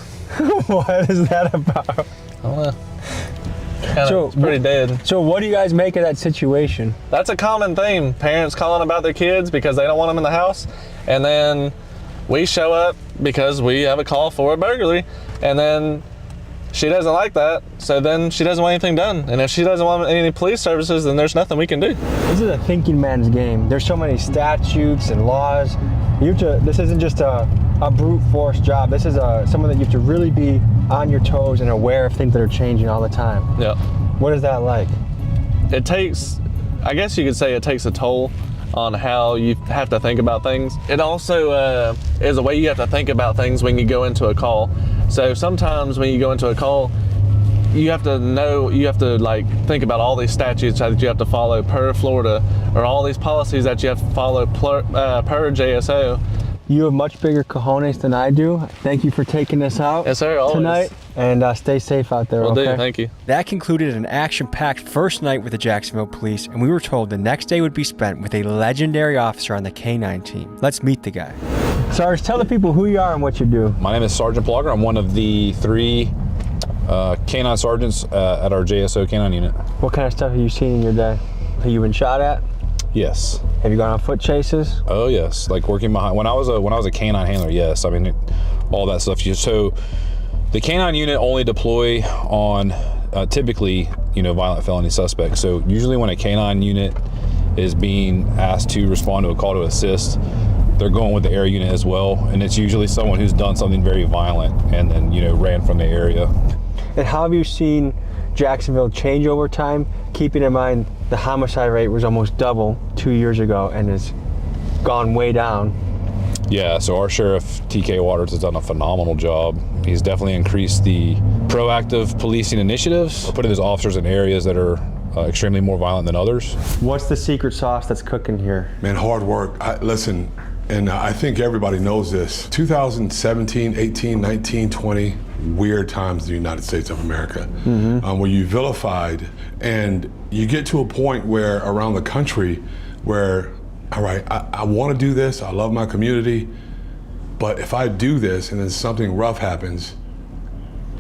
What is that about? I don't know. It's pretty dead. So what do you guys make of that situation? That's a common theme. Parents calling about their kids because they don't want them in the house. And then we show up because we have a call for a burglary. And then she doesn't like that. So then she doesn't want anything done. And if she doesn't want any police services, then there's nothing we can do. This is a thinking man's game. There's so many statutes and laws. This isn't just a brute force job. This is someone that you have to really be on your toes and aware of things that are changing all the time. Yeah. What is that like? It takes, I guess you could say it takes a toll on how you have to think about things. It also is a way you have to think about things when you go into a call. So sometimes when you go into a call, you have to like think about all these statutes that you have to follow per Florida, or all these policies that you have to follow per JSO. You have much bigger cojones than I do. Thank you for taking us out tonight, and stay safe out there. Will okay? do, thank you. That concluded an action-packed first night with the Jacksonville Police, and we were told the next day would be spent with a legendary officer on the K-9 team. Let's meet the guy. Sarge, tell the people who you are and what you do. My name is Sergeant Plogger. I'm one of the 3 K-9 sergeants at our JSO K-9 unit. What kind of stuff have you seen in your day? Have you been shot at? Yes. Have you gone on foot chases? Oh yes, like working behind. When I was a K-9 handler, yes. I mean, all that stuff. So the K-9 unit only deploy on typically, violent felony suspects. So usually when a K-9 unit is being asked to respond to a call to assist, they're going with the air unit as well, and it's usually someone who's done something very violent and then ran from the area. And how have you seen Jacksonville change over time, keeping in mind the homicide rate was almost double 2 years ago and has gone way down? Yeah, so our Sheriff TK Waters has done a phenomenal job. He's definitely increased the proactive policing initiatives, putting his officers in areas that are extremely more violent than others. What's the secret sauce that's cooking here? Man, hard work. Listen, and I think everybody knows this. 2017, 18, 19, 20, weird times in the United States of America, where you vilified, and you get to a point where around the country where, all right, I want to do this, I love my community, but if I do this and then something rough happens,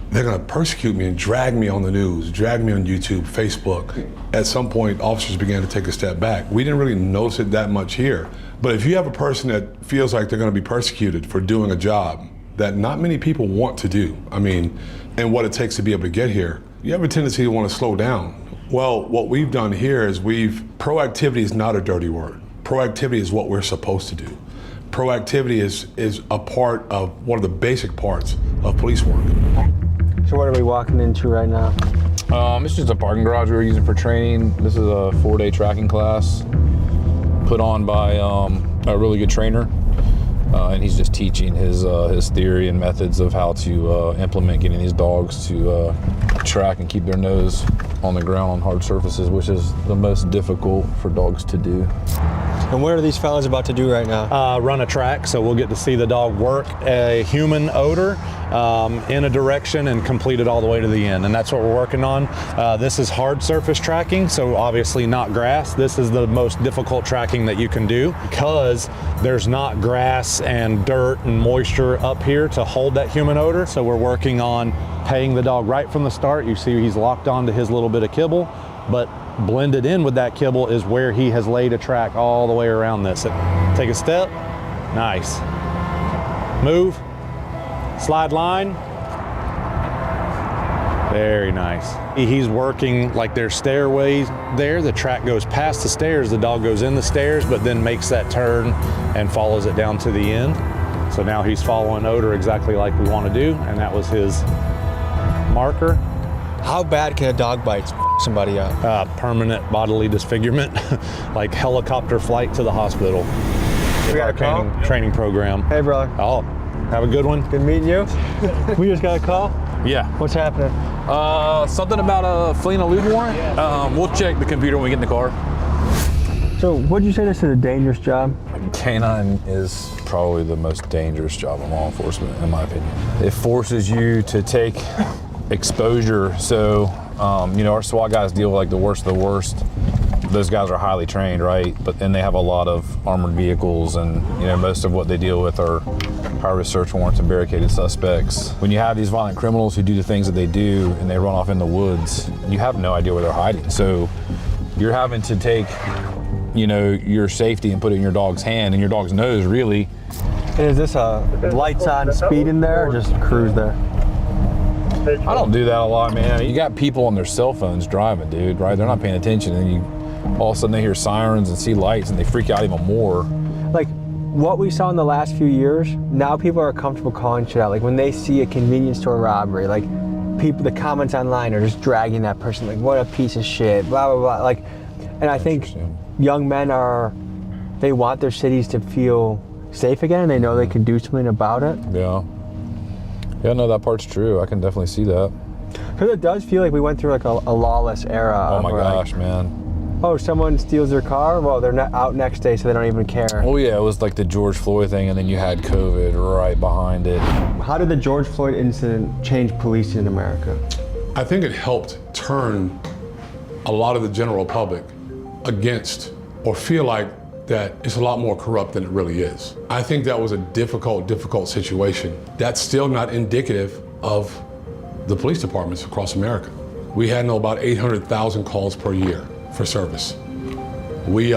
they're gonna persecute me and drag me on the news, drag me on YouTube, Facebook. At some point, officers began to take a step back. We didn't really notice it that much here, but if you have a person that feels like they're gonna be persecuted for doing a job that not many people want to do, and what it takes to be able to get here, you have a tendency to want to slow down. Well, what we've done here is proactivity is not a dirty word. Proactivity is what we're supposed to do. Proactivity is a part of one of the basic parts of police work. So what are we walking into right now? This is just a parking garage we were using for training. This is a 4-day tracking class. put on by a really good trainer. And he's just teaching his theory and methods of how to implement getting these dogs to track and keep their nose on the ground on hard surfaces, which is the most difficult for dogs to do. And what are these fellas about to do right now? Run a track, so we'll get to see the dog work a human odor in a direction and complete it all the way to the end. And that's what we're working on. This is hard surface tracking, so obviously not grass. This is the most difficult tracking that you can do because there's not grass and dirt and moisture up here to hold that human odor. So we're working on paying the dog right from the start. You see he's locked onto his little bit of kibble, but blended in with that kibble is where he has laid a track all the way around this. Take a step, nice. Move, slide line, very nice. He's working like there's stairways there. The track goes past the stairs, the dog goes in the stairs, but then makes that turn and follows it down to the end. So now he's following odor exactly like we want to do, and that was his marker. How bad can a dog bite somebody up? Permanent bodily disfigurement, like helicopter flight to the hospital. We got a call? Training program. Hey, brother. Oh, have a good one. Good meeting you. We just got a call? Yeah. What's happening? Something about fleeing a legal warrant. We'll check the computer when we get in the car. So, what'd you say this is a dangerous job? Canine is probably the most dangerous job in law enforcement, in my opinion. It forces you to take exposure. So, our SWAT guys deal with like the worst of the worst. Those guys are highly trained, right? But then they have a lot of armored vehicles, and most of what they deal with are high-risk search warrants and barricaded suspects. When you have these violent criminals who do the things that they do and they run off in the woods, you have no idea where they're hiding. So you're having to take, your safety and put it in your dog's hand and your dog's nose, really. And is this a lights on speed in there or just cruise there? I don't do that a lot, man. You got people on their cell phones driving, dude, right? They're not paying attention, and all of a sudden they hear sirens and see lights and they freak out even more. Like what we saw in the last few years, now people are comfortable calling shit out. Like when they see a convenience store robbery, like the comments online are just dragging that person, like what a piece of shit, blah, blah, blah. Like, and I think young men they want their cities to feel safe again, and they know they can do something about it. Yeah. Yeah, no, that part's true. I can definitely see that. Because it does feel like we went through like a lawless era. Oh my gosh, man. Oh, someone steals their car? Well, they're not out next day, so they don't even care. Oh yeah, it was like the George Floyd thing, and then you had COVID right behind it. How did the George Floyd incident change policing in America? I think it helped turn a lot of the general public against or feel like that it's a lot more corrupt than it really is. I think that was a difficult situation. That's still not indicative of the police departments across America. We handle about 800,000 calls per year for service. We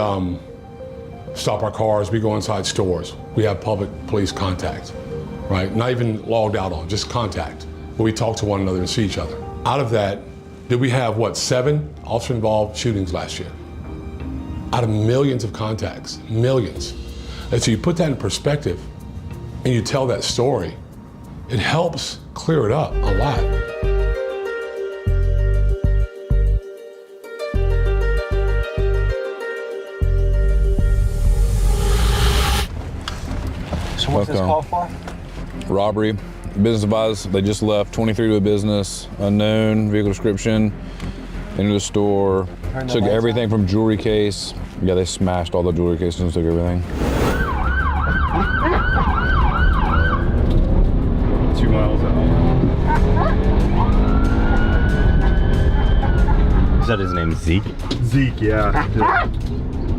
stop our cars, we go inside stores. We have public police contact, right? Not even logged out on, just contact, where we talk to one another and see each other. Out of that, did we have, 7 officer-involved shootings last year? Out of millions of contacts, millions. And so you put that in perspective and you tell that story, it helps clear it up a lot. So what's this call for? Robbery, business advisors, they just left, 23 to a business, unknown, vehicle description, into the store, took everything from jewelry case. Yeah, they smashed all the jewelry cases and took everything. 2 miles out. Is that his name, Zeke? Zeke, yeah.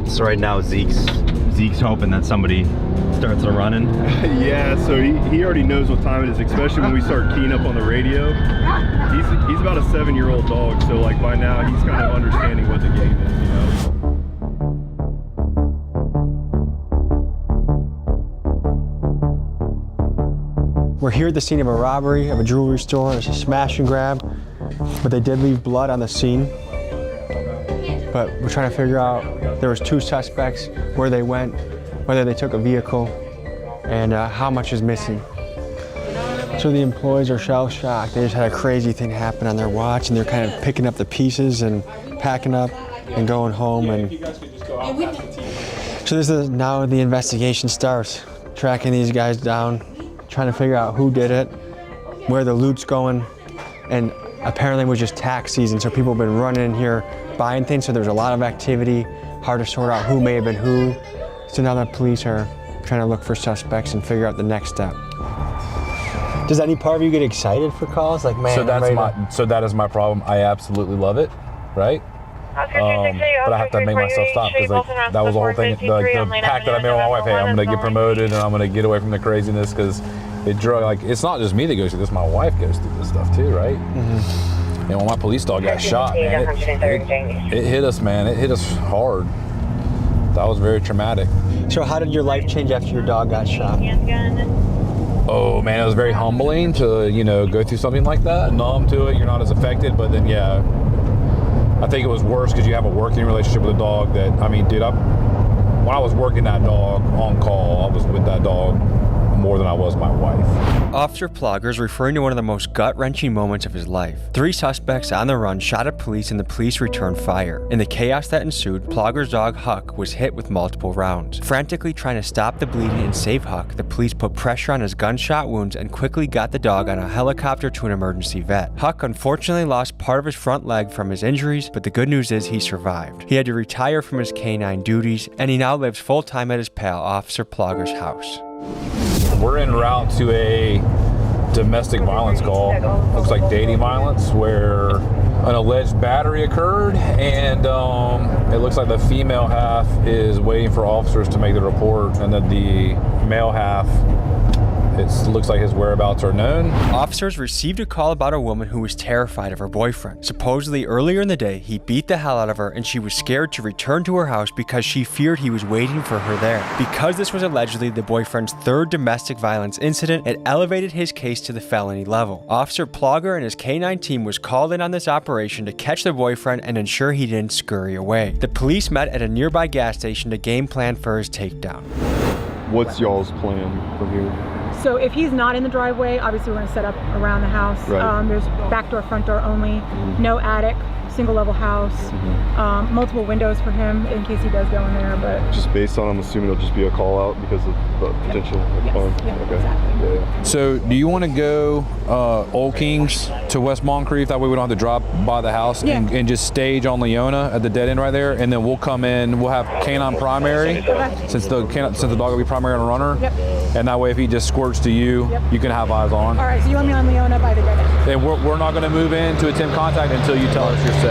So right now Zeke's hoping that somebody starts a running. Yeah, so he already knows what time it is, especially when we start keying up on the radio. He's about a 7-year-old dog, so like by now he's kind of understanding what the game is, We're here at the scene of a robbery of a jewelry store. It's a smash and grab, but they did leave blood on the scene. But we're trying to figure out, there was 2 suspects, where they went, whether they took a vehicle, and how much is missing. So the employees are shell-shocked. They just had a crazy thing happen on their watch, and they're kind of picking up the pieces and packing up and going home. And So this is now the investigation starts. Tracking these guys down, trying to figure out who did it, where the loot's going, and apparently it was just tax season, so people have been running in here buying things, so there's a lot of activity, hard to sort out who may have been who. So now the police are trying to look for suspects and figure out the next step. Does any part of you get excited for calls? Like, man, so that is my problem. I absolutely love it, right? But I have to make myself stop because like that was the whole thing. The pact that I made with my wife. Hey, I'm gonna get promoted and I'm gonna get away from the craziness because it's not just me that goes through this. My wife goes through this stuff too, right? Mm-hmm. And when my police dog got shot, man, it hit us, man. It hit us hard. That was very traumatic. So how did your life change after your dog got shot? Oh man, it was very humbling to, go through something like that. Numb to it, you're not as affected, but then yeah, I think it was worse because you have a working relationship with a dog that, when I was working that dog on call, I was with that dog more than I was my wife. Officer Plogger is referring to one of the most gut-wrenching moments of his life. 3 suspects on the run shot at police and the police returned fire. In the chaos that ensued, Plogger's dog Huck was hit with multiple rounds. Frantically trying to stop the bleeding and save Huck, the police put pressure on his gunshot wounds and quickly got the dog on a helicopter to an emergency vet. Huck unfortunately lost part of his front leg from his injuries, but the good news is he survived. He had to retire from his canine duties, and he now lives full-time at his pal, Officer Plogger's house. We're en route to a domestic violence call. Looks like dating violence, where an alleged battery occurred, and it looks like the female half is waiting for officers to make the report, and that the male half, it looks like his whereabouts are known. Officers received a call about a woman who was terrified of her boyfriend. Supposedly earlier in the day, he beat the hell out of her and she was scared to return to her house because she feared he was waiting for her there. Because this was allegedly the boyfriend's 3rd domestic violence incident, it elevated his case to the felony level. Officer Plogger and his K-9 team was called in on this operation to catch the boyfriend and ensure he didn't scurry away. The police met at a nearby gas station to game plan for his takedown. What's y'all's plan from here? So if he's not in the driveway, obviously we're going to set up around the house. Right. There's back door, front door only, no attic, single level house, multiple windows for him in case he does go in there. But just based on, I'm assuming it'll just be a call out because of the potential harm. Yeah, okay. Exactly. Yeah. So do you want to go Old Kings to West Moncrief? That way we don't have to drop by the house and just stage on Leona at the dead end right there, and then we'll come in. We'll have canine primary since the dog will be primary on a runner, and that way if he just squirts to you, you can have eyes on. All right. So you want me on Leona by the dead end? And we're not going to move in to attempt contact until you tell us you're set.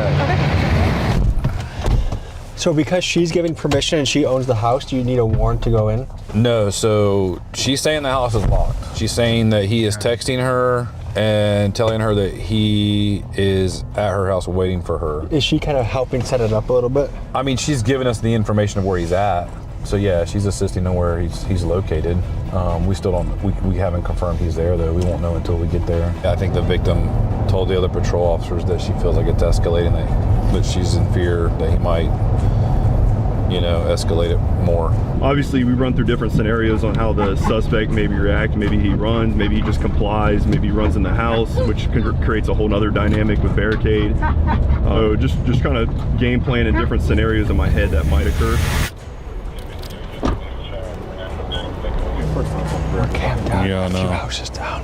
So because she's giving permission and she owns the house, do you need a warrant to go in? No, so she's saying the house is locked. She's saying that he is texting her and telling her that he is at her house waiting for her. Is she kind of helping set it up a little bit? I mean, she's giving us the information of where he's at. So yeah, she's assisting on where he's located. We still don't, we haven't confirmed he's there though. We won't know until we get there. I think the victim told the other patrol officers that she feels like it's escalating, that she's in fear that he might, escalate it more. Obviously, we run through different scenarios on how the suspect maybe reacts. Maybe he runs, maybe he just complies, maybe he runs in the house, which creates a whole nother dynamic with barricade. Just kind of game plan in different scenarios in my head that might occur. We're camped out. Yeah, I know. 2 houses down.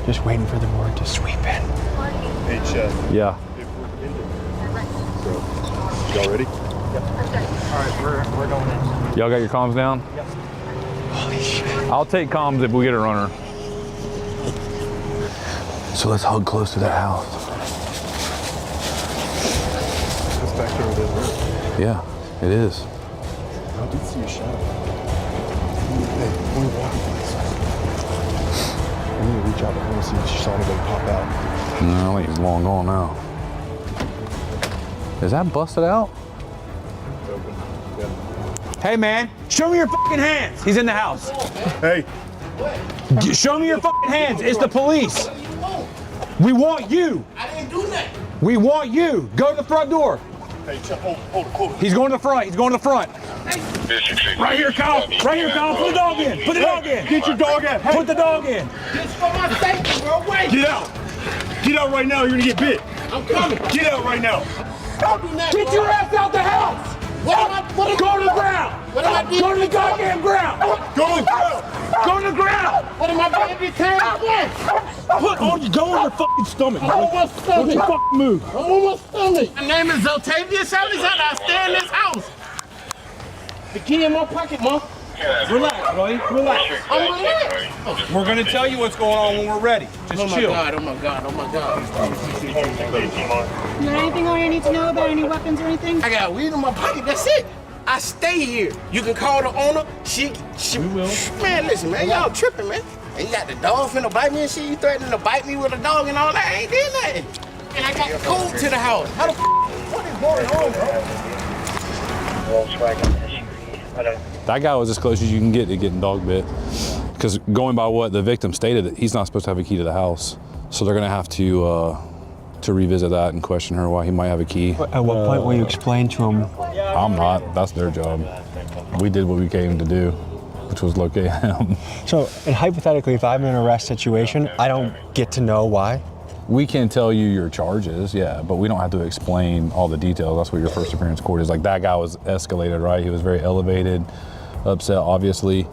Just waiting for the warrant to sweep in. Hey, Chef. Yeah. So, y'all ready? Yep. All right, we're going in. Y'all got your comms down? Yep. Holy shit. I'll take comms if we get a runner. So let's hug close to that house. This back door is right? Yeah, it is. I did see a shot. Hey, when we walk, please. I need to reach out. I want to see if she saw anybody pop out. No, I think he's long gone now. Is that busted out? Hey man, show me your fucking hands. He's in the house. Hey. Show me your fucking hands. It's the police. We want you. I didn't do that. We want you. Go to the front door. Hey, Chuck, hold. He's going to the front. He's going to the front. Right here, Kyle. Right here, Kyle. Put the dog in. Put the dog in. Get your dog out. Put the dog in. It's for my safety, bro. Wait. Get out. Get out right now. You're gonna get bit. I'm coming. Get out right now. Don't do that, Get bro. your ass out the house. What? Go to the ground. What am I doing? Go to the goddamn ground. Go to the ground. Go to the ground. What am I being detained for? Go on your fucking stomach. I'm on my stomach. Don't you fucking move. I'm on my stomach. My name is Octavius Ellis, and I stay in this house. The key in my pocket, Mom. Relax, Roy. Relax. I'm relaxed. We're gonna tell you what's going on when we're ready. Just chill. Oh my God. Is there anything I need to know about any weapons or anything? I got weed in my pocket, that's it. I stay here. You can call the owner. She we will. Man, listen, man, y'all tripping, man. And you got the dog finna bite me and shit. You threatening to bite me with a dog and all that. I ain't did nothing. And I got cold to the house. How the what is going on, bro? That guy was as close as you can get to getting dog bit. Because going by what the victim stated, he's not supposed to have a key to the house. So they're gonna have to revisit that and question her why he might have a key. At what point will you explain to him? I'm not, that's their job. We did what we came to do, which was locate him. So, and hypothetically, if I'm in an arrest situation, I don't get to know why? We can tell you your charges, yeah, but we don't have to explain all the details. That's what your first appearance court is. Like, that guy was escalated, right? He was very elevated, upset, obviously.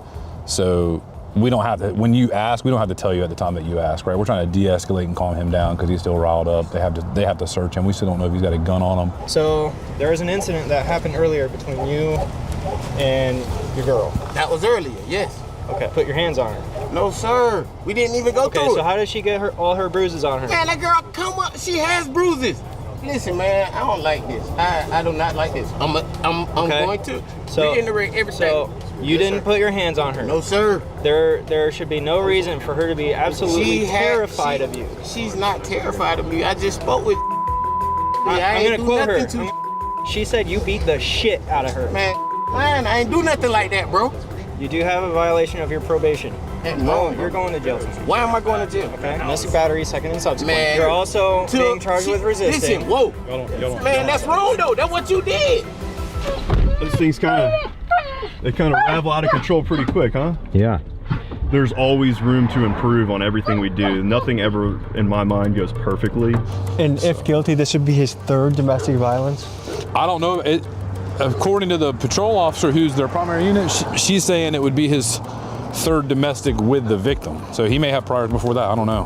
So we don't have to, when you ask, we don't have to tell you at the time that you ask, right? We're trying to de-escalate and calm him down because he's still riled up. They have to search him. We still don't know if he's got a gun on him. So there was an incident that happened earlier between you and your girl. That was earlier, yes. Okay, put your hands on her. No, sir. We didn't even go through it. Okay, so how did she get all her bruises on her? Man, that girl, come up. She has bruises. Listen, man, I don't like this. I do not like this. I'm going to reiterate everything. So you didn't put your hands on her? No, sir. There should be no reason for her to be absolutely terrified of you. She's not terrified of me. I just spoke with I'm going to quote her. She said you beat the shit out of her. Man, I ain't do nothing like that, bro. You do have a violation of your probation. No, you're going to jail. Why am I going to jail? Okay, domestic battery, second and subsequent. Man, you're also being charged with resisting. Listen, whoa. Man, that's wrong, though. That's what you did. Those things kind of ravel out of control pretty quick, huh? Yeah. There's always room to improve on everything we do. Nothing ever, in my mind, goes perfectly. And if guilty, this would be his third domestic violence? I don't know. According to the patrol officer who's their primary unit, she's saying it would be his third domestic with the victim. So he may have priors before that, I don't know.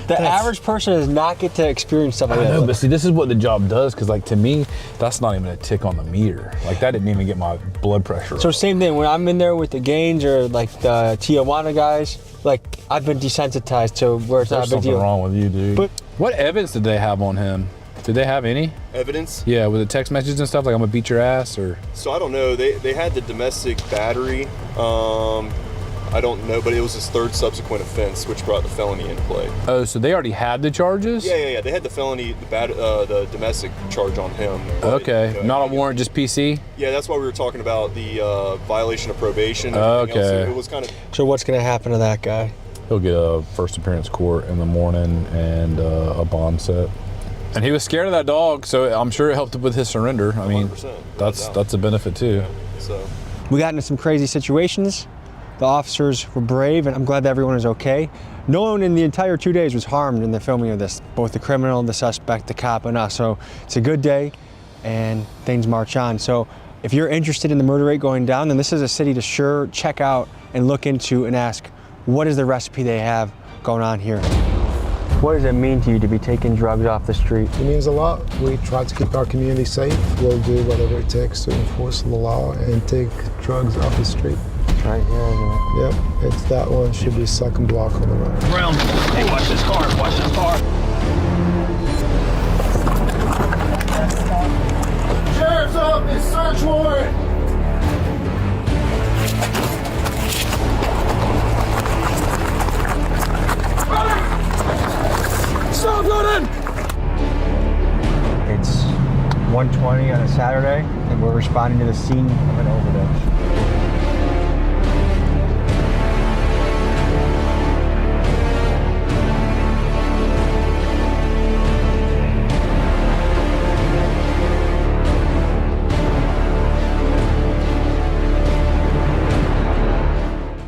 The average person does not get to experience stuff like that. I know, but see, this is what the job does, because like to me, that's not even a tick on the meter. Like that didn't even get my blood pressure up. So same thing, when I'm in there with the Gaines or like the Tijuana guys, like I've been desensitized to where it's not a big deal. There's something wrong with you, dude. But what evidence did they have on him? Did they have any? Evidence? Yeah, with the text messages and stuff, like I'm gonna beat your ass, or? So I don't know, they had the domestic battery. I don't know, but it was his third subsequent offense, which brought the felony into play. Oh, so they already had the charges? Yeah. They had the felony, the domestic charge on him. Okay, not a warrant, just PC? Yeah, that's why we were talking about the violation of probation. Okay. It was kind of. So what's gonna happen to that guy? He'll get a first appearance court in the morning and a bond set. And he was scared of that dog, so I'm sure it helped with his surrender. I mean, that's a benefit too. Yeah, so. We got into some crazy situations. The officers were brave, and I'm glad that everyone is okay. No one in the entire 2 days was harmed in the filming of this, both the criminal, the suspect, the cop, and us. So it's a good day, and things march on. So if you're interested in the murder rate going down, then this is a city to sure check out and look into and ask, what is the recipe they have going on here? What does it mean to you to be taking drugs off the street? It means a lot. We try to keep our community safe. We'll do whatever it takes to enforce the law and take drugs off the street. Right here, isn't it? Yep, it's that one. Should be second block on the right. Round. Hey, watch this car. Watch this car. Sheriff's office, search warrant. Stop running! It's 1:20 on a Saturday, and we're responding to the scene of an overdose.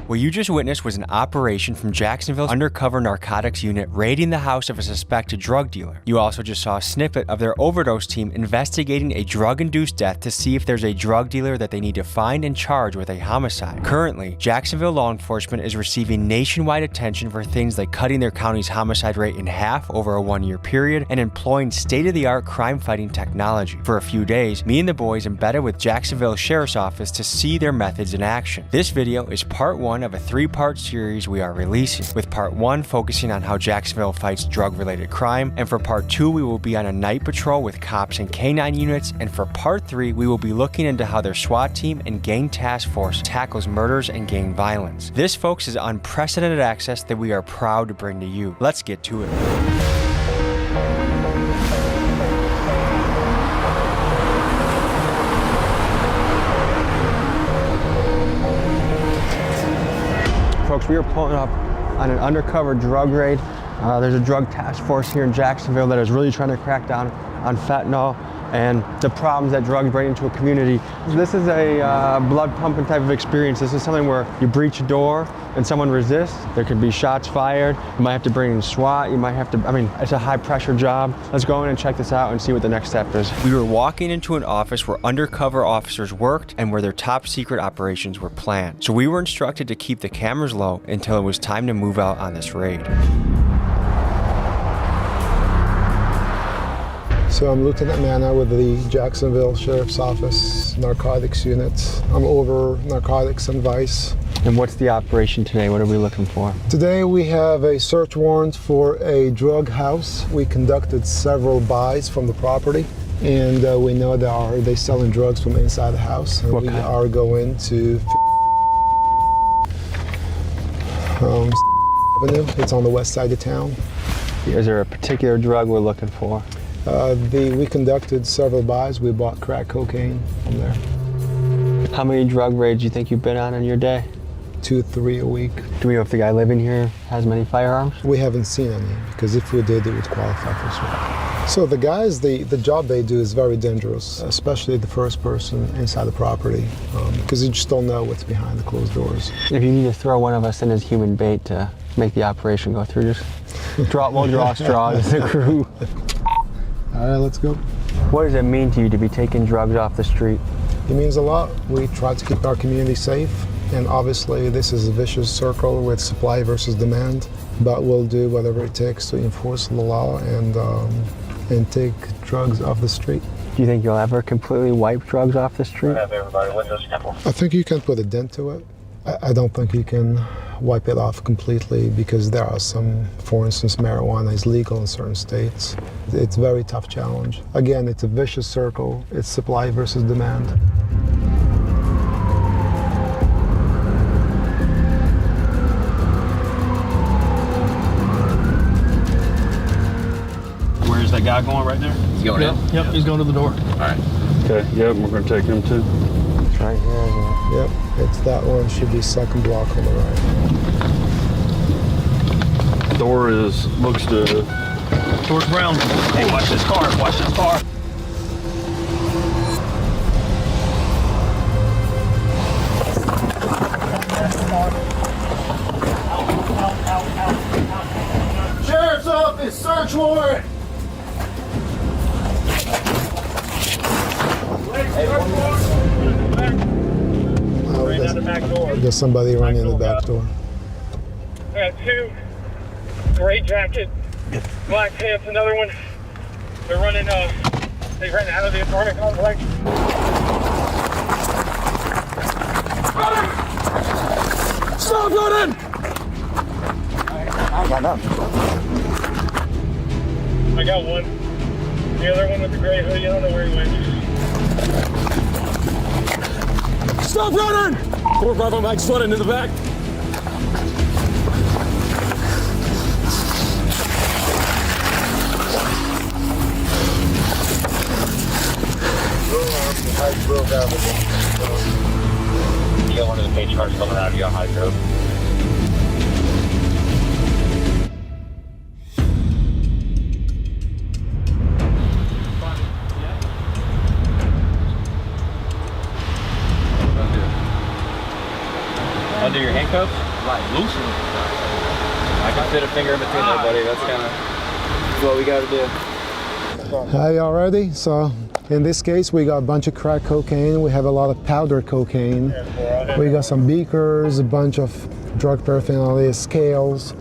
What you just witnessed was an operation from Jacksonville's undercover narcotics unit raiding the house of a suspected drug dealer. You also just saw a snippet of their Overdose team investigating a drug-induced death to see if there's a drug dealer that they need to find and charge with a homicide. Currently, Jacksonville law enforcement is receiving nationwide attention for things like cutting their county's homicide rate in half over a 1-year period and employing state-of-the-art crime-fighting technology. For a few days, me and the boys embedded with Jacksonville Sheriff's Office to see their methods in action. This video is part 1 of a 3-part series we are releasing, with part 1 focusing on how Jacksonville fights drug-related crime, and for part 2 we will be on a night patrol with cops and K-9 units, and for part 3 we will be looking into how their SWAT team and gang task force tackles murders and gang violence. This, folks, is unprecedented access that we are proud to bring to you. Let's get to it. Folks, we are pulling up on an undercover drug raid. There's a drug task force here in Jacksonville that is really trying to crack down on fentanyl and the problems that drugs bring into a community. This is a blood pumping type of experience. This is something where you breach a door and someone resists. There could be shots fired. You might have to bring in SWAT. You might have to, it's a high pressure job. Let's go in and check this out and see what the next step is. We were walking into an office where undercover officers worked and where their top secret operations were planned. So we were instructed to keep the cameras low until it was time to move out on this raid. So I'm Lieutenant Manna with the Jacksonville Sheriff's Office Narcotics Unit. I'm over narcotics and vice. And what's the operation today? What are we looking for? Today we have a search warrant for a drug house. We conducted several buys from the property, and we know they're selling drugs from inside the house. And we are going to Avenue. It's on the west side of town. Is there a particular drug we're looking for? We conducted several buys. We bought crack cocaine from there. How many drug raids do you think you've been on in your day? 2-3 a week. Do we know if the guy living here has many firearms? We haven't seen any, because if we did, it would qualify for SWAT. So the guys, the job they do is very dangerous, especially the first person inside the property, because you just don't know what's behind the closed doors. If you need to throw one of us in as human bait to make the operation go through, just we'll draw straws as a crew. All right, let's go. What does it mean to you to be taking drugs off the street? It means a lot. We try to keep our community safe, and obviously this is a vicious circle with supply versus demand, but we'll do whatever it takes to enforce the law and take drugs off the street. Do you think you'll ever completely wipe drugs off the street? I think you can put a dent to it. I don't think you can wipe it off completely, because there are some, for instance, marijuana is legal in certain states. It's a very tough challenge. Again, it's a vicious circle. It's supply versus demand. Where's that guy going right there? He's going in? Yep, he's going to the door. All right. Okay, yep, we're going to take him too. It's right here. Yep, it's that one. Should be second block on the right. Door looks to Towards Brown. Hey, watch this car. Watch this car. Sheriff's Office, search warrant! There's somebody running in the back door. I got 2 gray jacket, black pants, another one. They're running, they ran out of the apartment complex. Stop running! I got nothing. I got one. The other one with the gray hoodie, I don't know where he went. Stop running! 4 Bravo Mike's running in the back. You got one of the paint cars coming out of your hydro. loosen your handcuffs? Like loosen? I can fit a finger in between there, buddy. That's kind of what we got to do. Hi, y'all ready? So in this case, we got a bunch of crack cocaine. We have a lot of powder cocaine. We got some beakers, a bunch of drug paraphernalia, scales.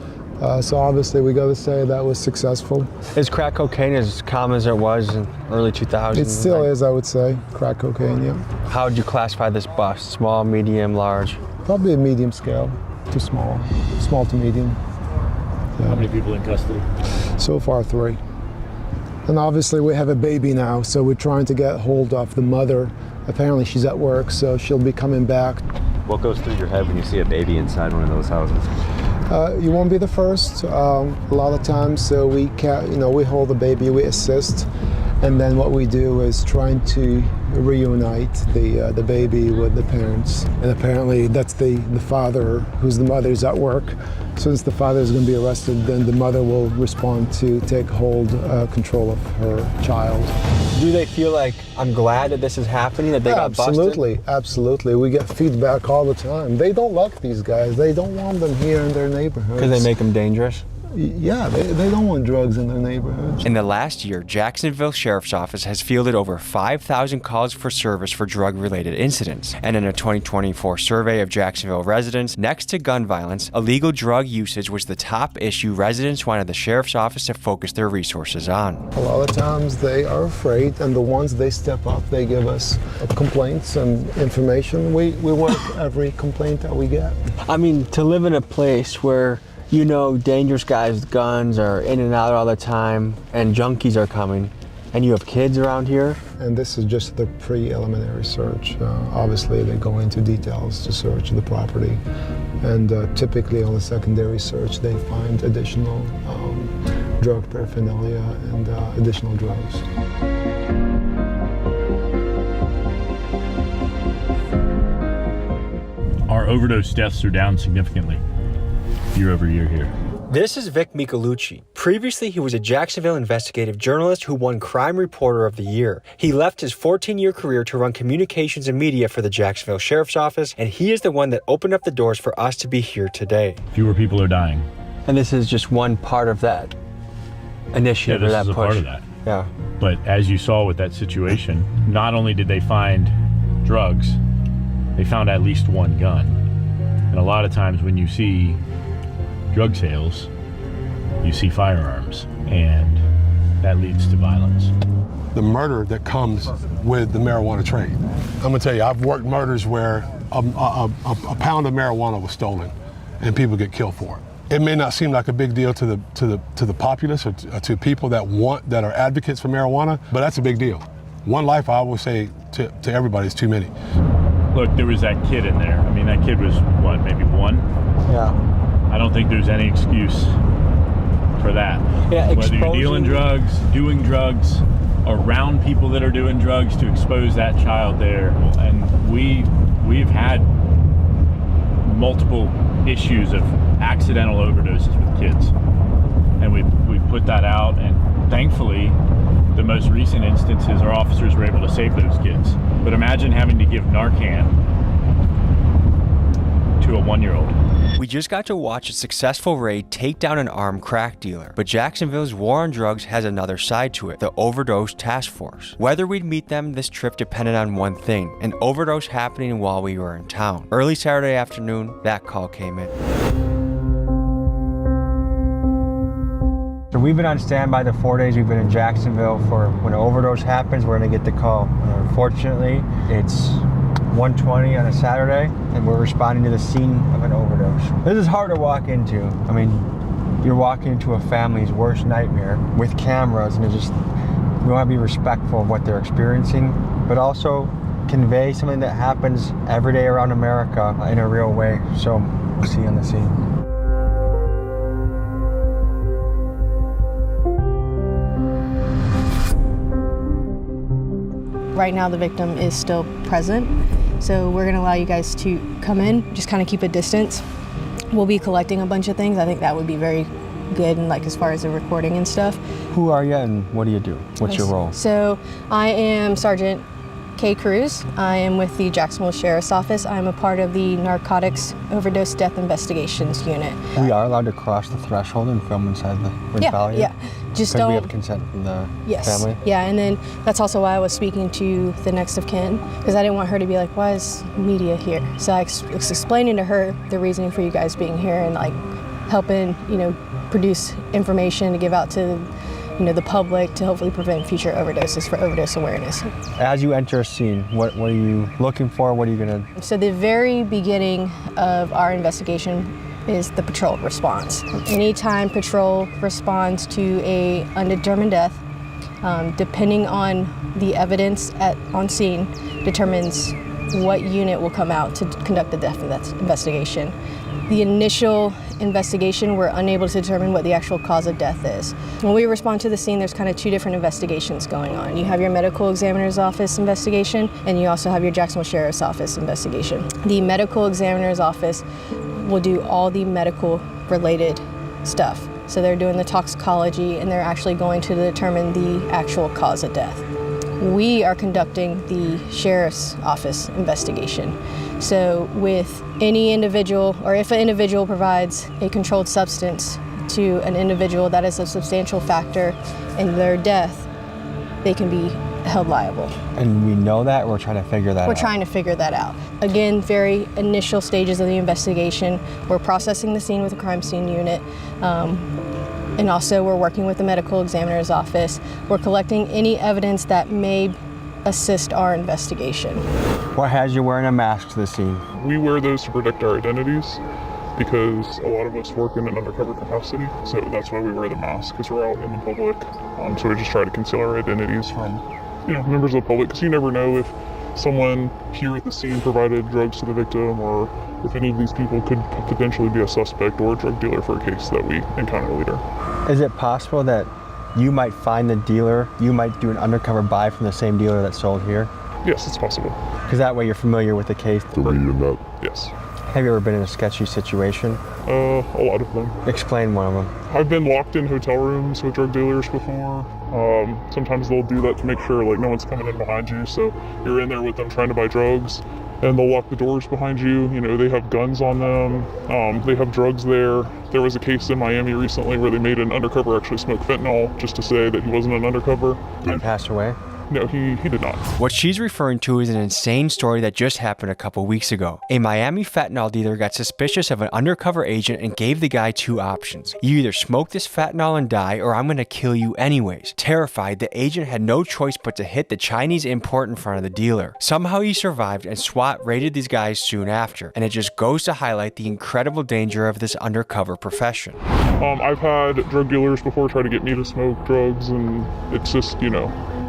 So obviously we got to say that was successful. Is crack cocaine as common as it was in early 2000s? It still is, I would say, crack cocaine, yeah. How would you classify this bust? Small, medium, large? Probably a medium scale to small, small to medium. How many people in custody? So far, 3. And obviously we have a baby now, so we're trying to get hold of the mother. Apparently she's at work, so she'll be coming back. What goes through your head when you see a baby inside one of those houses? You won't be the first. A lot of times, so we we hold the baby, we assist, and then what we do is trying to reunite the baby with the parents. And apparently that's the father, who's the mother's at work. Since the father is going to be arrested, then the mother will respond to take control of her child. Do they feel like, I'm glad that this is happening, that they got busted? Absolutely, absolutely. We get feedback all the time. They don't like these guys. They don't want them here in their neighborhoods. Because they make them dangerous? Yeah, they don't want drugs in their neighborhoods. In the last year, Jacksonville Sheriff's Office has fielded over 5,000 calls for service for drug-related incidents. And in a 2024 survey of Jacksonville residents, next to gun violence, illegal drug usage was the top issue residents wanted the Sheriff's Office to focus their resources on. A lot of times they are afraid, and the ones they step up, they give us complaints and information. We work every complaint that we get. I mean, to live in a place where dangerous guys with guns are in and out all the time, and junkies are coming, and you have kids around here. And this is just the preliminary search. Obviously, they go into details to search the property. And typically on the secondary search, they find additional drug paraphernalia and additional drugs. Our overdose deaths are down significantly year over year here. This is Vic Michelucci. Previously, he was a Jacksonville investigative journalist who won Crime Reporter of the Year. He left his 14-year career to run communications and media for the Jacksonville Sheriff's Office, and he is the one that opened up the doors for us to be here today. Fewer people are dying. And this is just one part of that initiative, this or that is a push. part of that. Yeah. But as you saw with that situation, not only did they find drugs, they found at least one gun. And a lot of times when you see drug sales, you see firearms, and that leads to violence. The murder that comes with the marijuana trade. I'm gonna tell you, I've worked murders where a pound of marijuana was stolen, and people get killed for it. It may not seem like a big deal to the populace or to people that are advocates for marijuana, but that's a big deal. One life, I always say to everybody, is too many. Look, there was that kid in there. I mean, that kid was what, maybe 1? Yeah. I don't think there's any excuse for that. Yeah, whether you're dealing drugs, doing drugs, around people that are doing drugs, to expose that child there. And we've had multiple issues of accidental overdoses with kids, and we've put that out, and thankfully the most recent instances our officers were able to save those kids. But imagine having to give Narcan to a 1-year-old. We just got to watch a successful raid take down an armed crack dealer, but Jacksonville's war on drugs has another side to it, the Overdose Task Force. Whether we'd meet them this trip depended on one thing, an overdose happening while we were in town. Early Saturday afternoon, that call came in. So we've been on standby the 4 days we've been in Jacksonville for when an overdose happens, we're gonna get the call. Unfortunately, it's 1:20 on a Saturday, and we're responding to the scene of an overdose. This is hard to walk into. I mean, you're walking into a family's worst nightmare with cameras, and we want to be respectful of what they're experiencing, but also convey something that happens every day around America in a real way. So, we'll see you on the scene. Right now the victim is still present, so we're gonna allow you guys to come in, just kind of keep a distance. We'll be collecting a bunch of things. I think that would be very good, and like as far as the recording and stuff. Who are you and what do you do? What's your role? So I am Sergeant Kay Cruz. I am with the Jacksonville Sheriff's Office. I'm a part of the Narcotics Overdose Death Investigations Unit. We are allowed to cross the threshold and film inside the Valley? Yeah. Just because don't. we have consent from the Yes. family? Yeah, and then that's also why I was speaking to the next of kin, because I didn't want her to be like, why is media here? So I was explaining to her the reasoning for you guys being here and like helping, produce information to give out to the public to hopefully prevent future overdoses for overdose awareness. As you enter a scene, what are you looking for? What are you gonna? So the very beginning of our investigation is the patrol response. Anytime patrol responds to a undetermined death, depending on the evidence on scene, determines what unit will come out to conduct the death investigation. The initial investigation, we're unable to determine what the actual cause of death is. When we respond to the scene, there's kind of two different investigations going on. You have your medical examiner's office investigation, and you also have your Jacksonville Sheriff's Office investigation. The medical examiner's office will do all the medical related stuff. So they're doing the toxicology, and they're actually going to determine the actual cause of death. We are conducting the Sheriff's Office investigation. So with any individual, or if an individual provides a controlled substance to an individual that is a substantial factor in their death, they can be held liable. And we know that, we're trying to figure that out. We're trying to figure that out. Again, very initial stages of the investigation. We're processing the scene with a crime scene unit. And also we're working with the medical examiner's office. We're collecting any evidence that may assist our investigation. What has you wearing a mask to the scene? We wear those to protect our identities because a lot of us work in an undercover capacity. So that's why we wear the mask, because we're out in the public. So we just try to conceal our identities from members of the public, because you never know if someone here at the scene provided drugs to the victim, or if any of these people could potentially be a suspect or a drug dealer for a case that we encounter later. Is it possible that you might find the dealer, you might do an undercover buy from the same dealer that sold here? Yes, it's possible. Because that way you're familiar with the case. Yes. Have you ever been in a sketchy situation? A lot of them. Explain one of them. I've been locked in hotel rooms with drug dealers before. Sometimes they'll do that to make sure no one's coming in behind you, so you're in there with them trying to buy drugs, and they'll lock the doors behind you. They have guns on them. They have drugs there. There was a case in Miami recently where they made an undercover actually smoke fentanyl just to say that he wasn't an undercover. Did he pass away? No, he did not. What she's referring to is an insane story that just happened a couple weeks ago. A Miami fentanyl dealer got suspicious of an undercover agent and gave the guy two options. You either smoke this fentanyl and die, or I'm gonna kill you anyways. Terrified, the agent had no choice but to hit the Chinese import in front of the dealer. Somehow he survived, and SWAT raided these guys soon after. And it just goes to highlight the incredible danger of this undercover profession. I've had drug dealers before try to get me to smoke drugs, and it's just,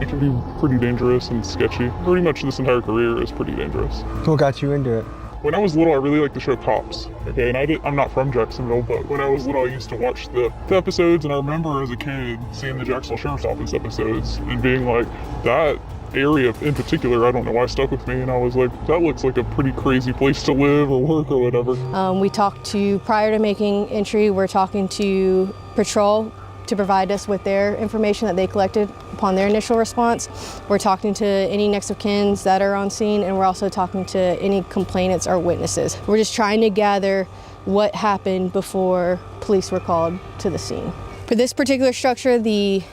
it can be pretty dangerous and sketchy. Pretty much this entire career is pretty dangerous. What got you into it? When I was little, I really liked the show Cops. Okay, and I'm not from Jacksonville, but when I was little, I used to watch the episodes, and I remember as a kid seeing the Jacksonville Sheriff's Office episodes and being like, that area in particular, I don't know why, stuck with me, and I was like, that looks like a pretty crazy place to live or work or whatever. We talked to, prior to making entry, we're talking to patrol to provide us with their information that they collected upon their initial response. We're talking to any next of kins that are on scene, and we're also talking to any complainants or witnesses. We're just trying to gather what happened before police were called to the scene. For this particular structure, the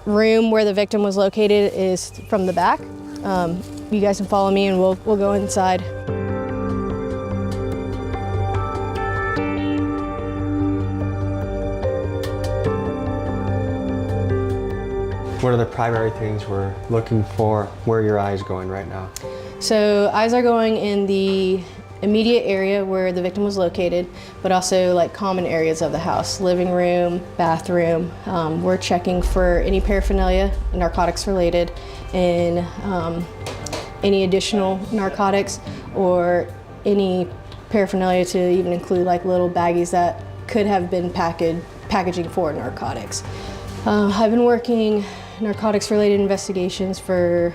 room where the victim was located is from the back. You guys can follow me and we'll go inside. What are the primary things we're looking for? Where are your eyes going right now? So eyes are going in the immediate area where the victim was located, but also common areas of the house, living room, bathroom. We're checking for any paraphernalia, narcotics related, and any additional narcotics, or any paraphernalia to even include little baggies that could have been packaging for narcotics. I've been working narcotics related investigations for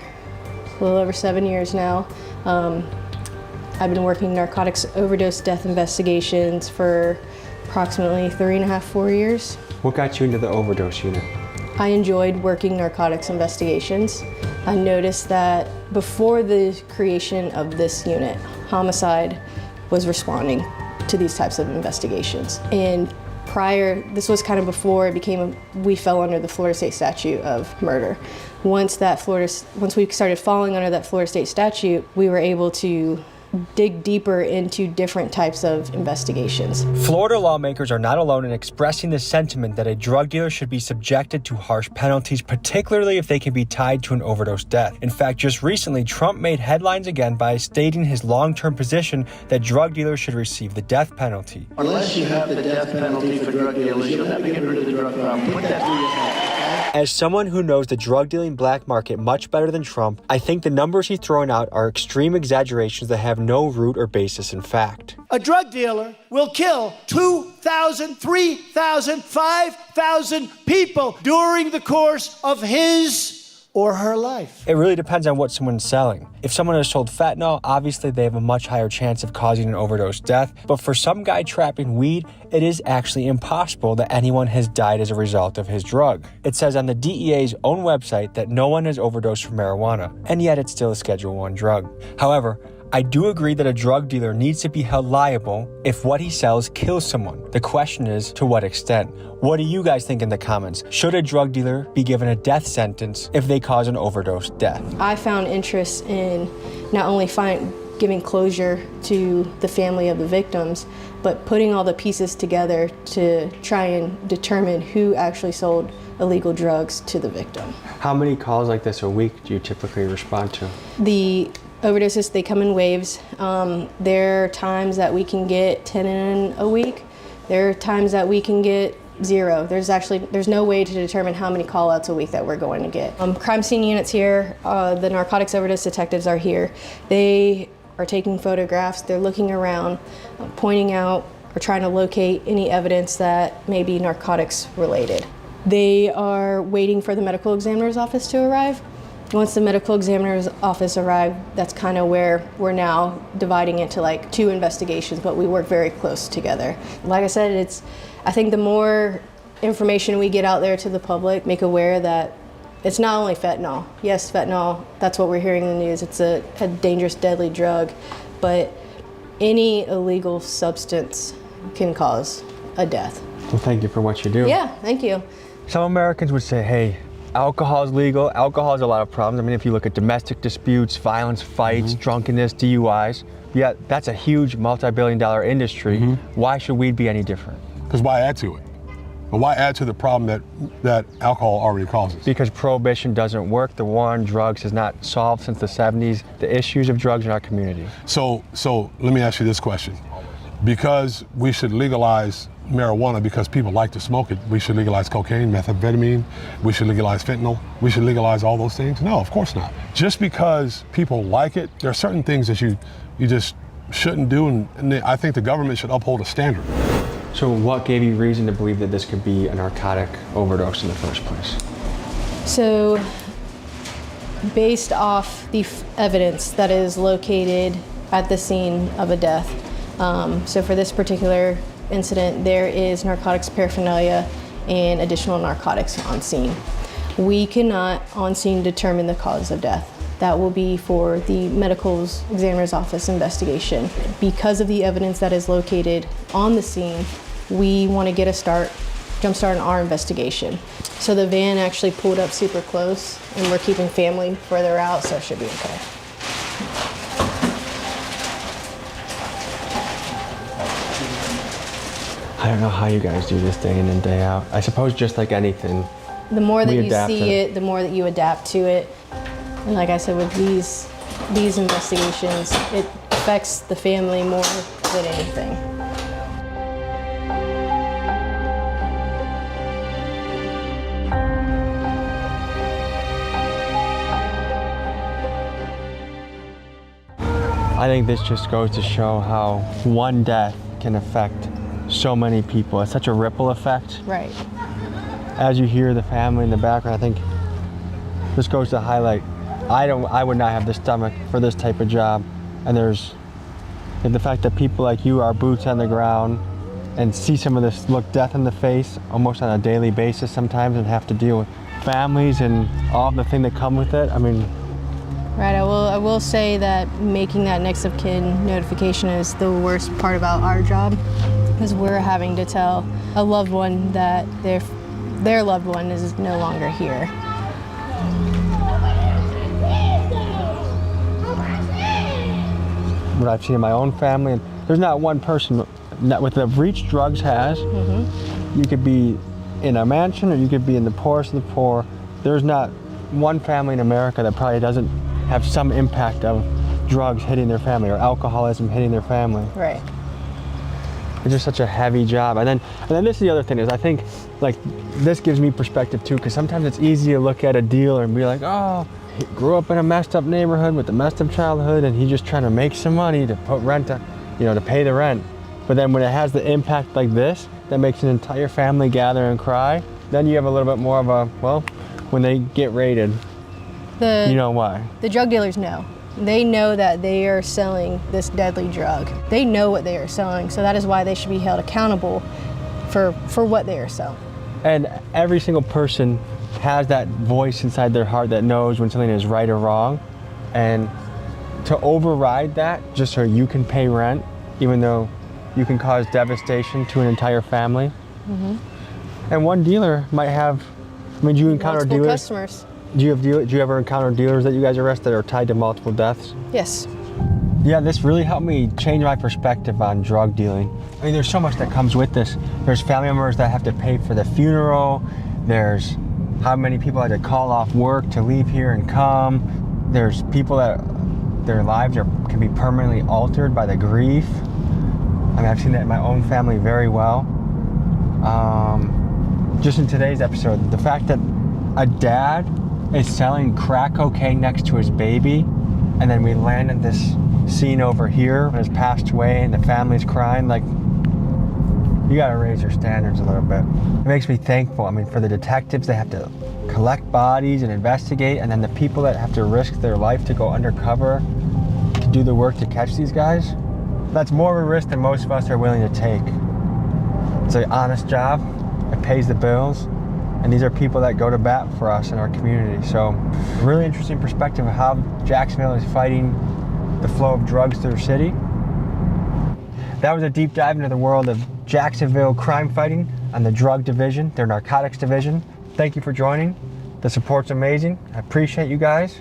a little over 7 years now. I've been working narcotics overdose death investigations for approximately 3.5, 4 years. What got you into the overdose unit? I enjoyed working narcotics investigations. I noticed that before the creation of this unit, homicide was responding to these types of investigations. And this was kind of before it became, we fell under the Florida State statute of murder. Once we started falling under that Florida State statute, we were able to dig deeper into different types of investigations. Florida lawmakers are not alone in expressing the sentiment that a drug dealer should be subjected to harsh penalties, particularly if they can be tied to an overdose death. In fact, just recently, Trump made headlines again by stating his long-term position that drug dealers should receive the death penalty. Unless you have the death penalty for drug dealers, you'll never get rid of the drug problem. Put that through your head. As someone who knows the drug dealing black market much better than Trump, I think the numbers he's throwing out are extreme exaggerations that have no root or basis in fact. A drug dealer will kill 2,000, 3,000, 5,000 people during the course of his or her life. It really depends on what someone's selling. If someone has sold fentanyl, obviously they have a much higher chance of causing an overdose death. But for some guy trapping weed, it is actually impossible that anyone has died as a result of his drug. It says on the DEA's own website that no one has overdosed from marijuana, and yet it's still a Schedule I drug. However, I do agree that a drug dealer needs to be held liable if what he sells kills someone. The question is, to what extent? What do you guys think in the comments? Should a drug dealer be given a death sentence if they cause an overdose death? I found interest in not only giving closure to the family of the victims, but putting all the pieces together to try and determine who actually sold illegal drugs to the victim. How many calls like this a week do you typically respond to? The overdoses, they come in waves. There are times that we can get 10 in a week. There are times that we can get 0. There's no way to determine how many call-outs a week that we're going to get. Crime scene units here, the narcotics overdose detectives are here. They are taking photographs, they're looking around, pointing out or trying to locate any evidence that may be narcotics related. They are waiting for the medical examiner's office to arrive. Once the medical examiner's office arrived, that's kind of where we're now dividing into like 2 investigations, but we work very close together. Like I said, I think the more information we get out there to the public, make aware that it's not only fentanyl. Yes, fentanyl, that's what we're hearing in the news. It's a dangerous, deadly drug, but any illegal substance can cause a death. Well, thank you for what you do. Yeah, thank you. Some Americans would say, hey, alcohol is legal. Alcohol has a lot of problems. I mean, if you look at domestic disputes, violence, fights, drunkenness, DUIs, yeah, that's a huge multi-billion-dollar industry. Why should weed be any different? Because why add to it? But why add to the problem that alcohol already causes? Because prohibition doesn't work. The war on drugs has not solved since the 70s the issues of drugs in our community. So let me ask you this question. Because we should legalize marijuana because people like to smoke it, we should legalize cocaine, methamphetamine, we should legalize fentanyl, we should legalize all those things? No, of course not. Just because people like it, there are certain things that you just shouldn't do, and I think the government should uphold a standard. So what gave you reason to believe that this could be a narcotic overdose in the first place? So, based off the evidence that is located at the scene of a death, so for this particular incident, there is narcotics paraphernalia and additional narcotics on scene. We cannot on scene determine the cause of death. That will be for the medical examiner's office investigation. Because of the evidence that is located on the scene, we want to get a jumpstart on our investigation. So the van actually pulled up super close, and we're keeping family further out, so it should be okay. I don't know how you guys do this day in and day out. I suppose just like anything, the more that you see it, the more that you adapt to it. And like I said, with these investigations, it affects the family more than anything. I think this just goes to show how one death can affect so many people. It's such a ripple effect. Right. As you hear the family in the background, I think this goes to highlight, I would not have the stomach for this type of job. And there's the fact that people like you are boots on the ground, and see some of this look death in the face almost on a daily basis sometimes, and have to deal with families and all the thing that come with it. I mean, right, I will say that making that next of kin notification is the worst part about our job, because we're having to tell a loved one that their loved one is no longer here. What I've seen in my own family, and there's not one person that with the reach drugs has, you could be in a mansion or you could be in the poorest of the poor. There's not one family in America that probably doesn't have some impact of drugs hitting their family or alcoholism hitting their family. Right. It's just such a heavy job. And then this is the other thing is I think like this gives me perspective too, because sometimes it's easy to look at a dealer and be like, oh, he grew up in a messed up neighborhood with a messed up childhood and he's just trying to make some money to put rent, to pay the rent. But then when it has the impact like this, that makes an entire family gather and cry, then you have a little bit more of a, well, when they get raided, you know why. The drug dealers know. They know that they are selling this deadly drug. They know what they are selling, so that is why they should be held accountable for what they are selling. And every single person has that voice inside their heart that knows when something is right or wrong. And to override that just so you can pay rent, even though you can cause devastation to an entire family. And one dealer might have, do you encounter multiple dealers? Customers. Do you ever encounter dealers that you guys arrest that are tied to multiple deaths? Yes. Yeah, this really helped me change my perspective on drug dealing. I mean, there's so much that comes with this. There's family members that have to pay for the funeral. There's how many people had to call off work to leave here and come. There's people that their lives can be permanently altered by the grief. I mean, I've seen that in my own family very well. Just in today's episode, the fact that a dad is selling crack cocaine next to his baby, and then we land in this scene over here when he's passed away and the family's crying, like, you gotta raise your standards a little bit. It makes me thankful, for the detectives that have to collect bodies and investigate, and then the people that have to risk their life to go undercover to do the work to catch these guys. That's more of a risk than most of us are willing to take. It's an honest job, it pays the bills, and these are people that go to bat for us in our community. So, really interesting perspective of how Jacksonville is fighting the flow of drugs through the city. That was a deep dive into the world of Jacksonville crime fighting on the drug division, their narcotics division. Thank you for joining. The support's amazing. I appreciate you guys.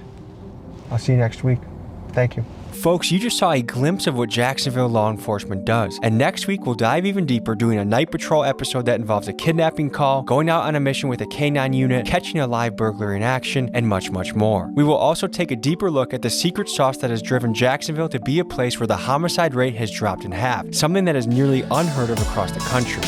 I'll see you next week. Thank you. Folks, you just saw a glimpse of what Jacksonville law enforcement does. And next week, we'll dive even deeper, doing a night patrol episode that involves a kidnapping call, going out on a mission with a K9 unit, catching a live burglar in action, and much, much more. We will also take a deeper look at the secret sauce that has driven Jacksonville to be a place where the homicide rate has dropped in half, something that is nearly unheard of across the country.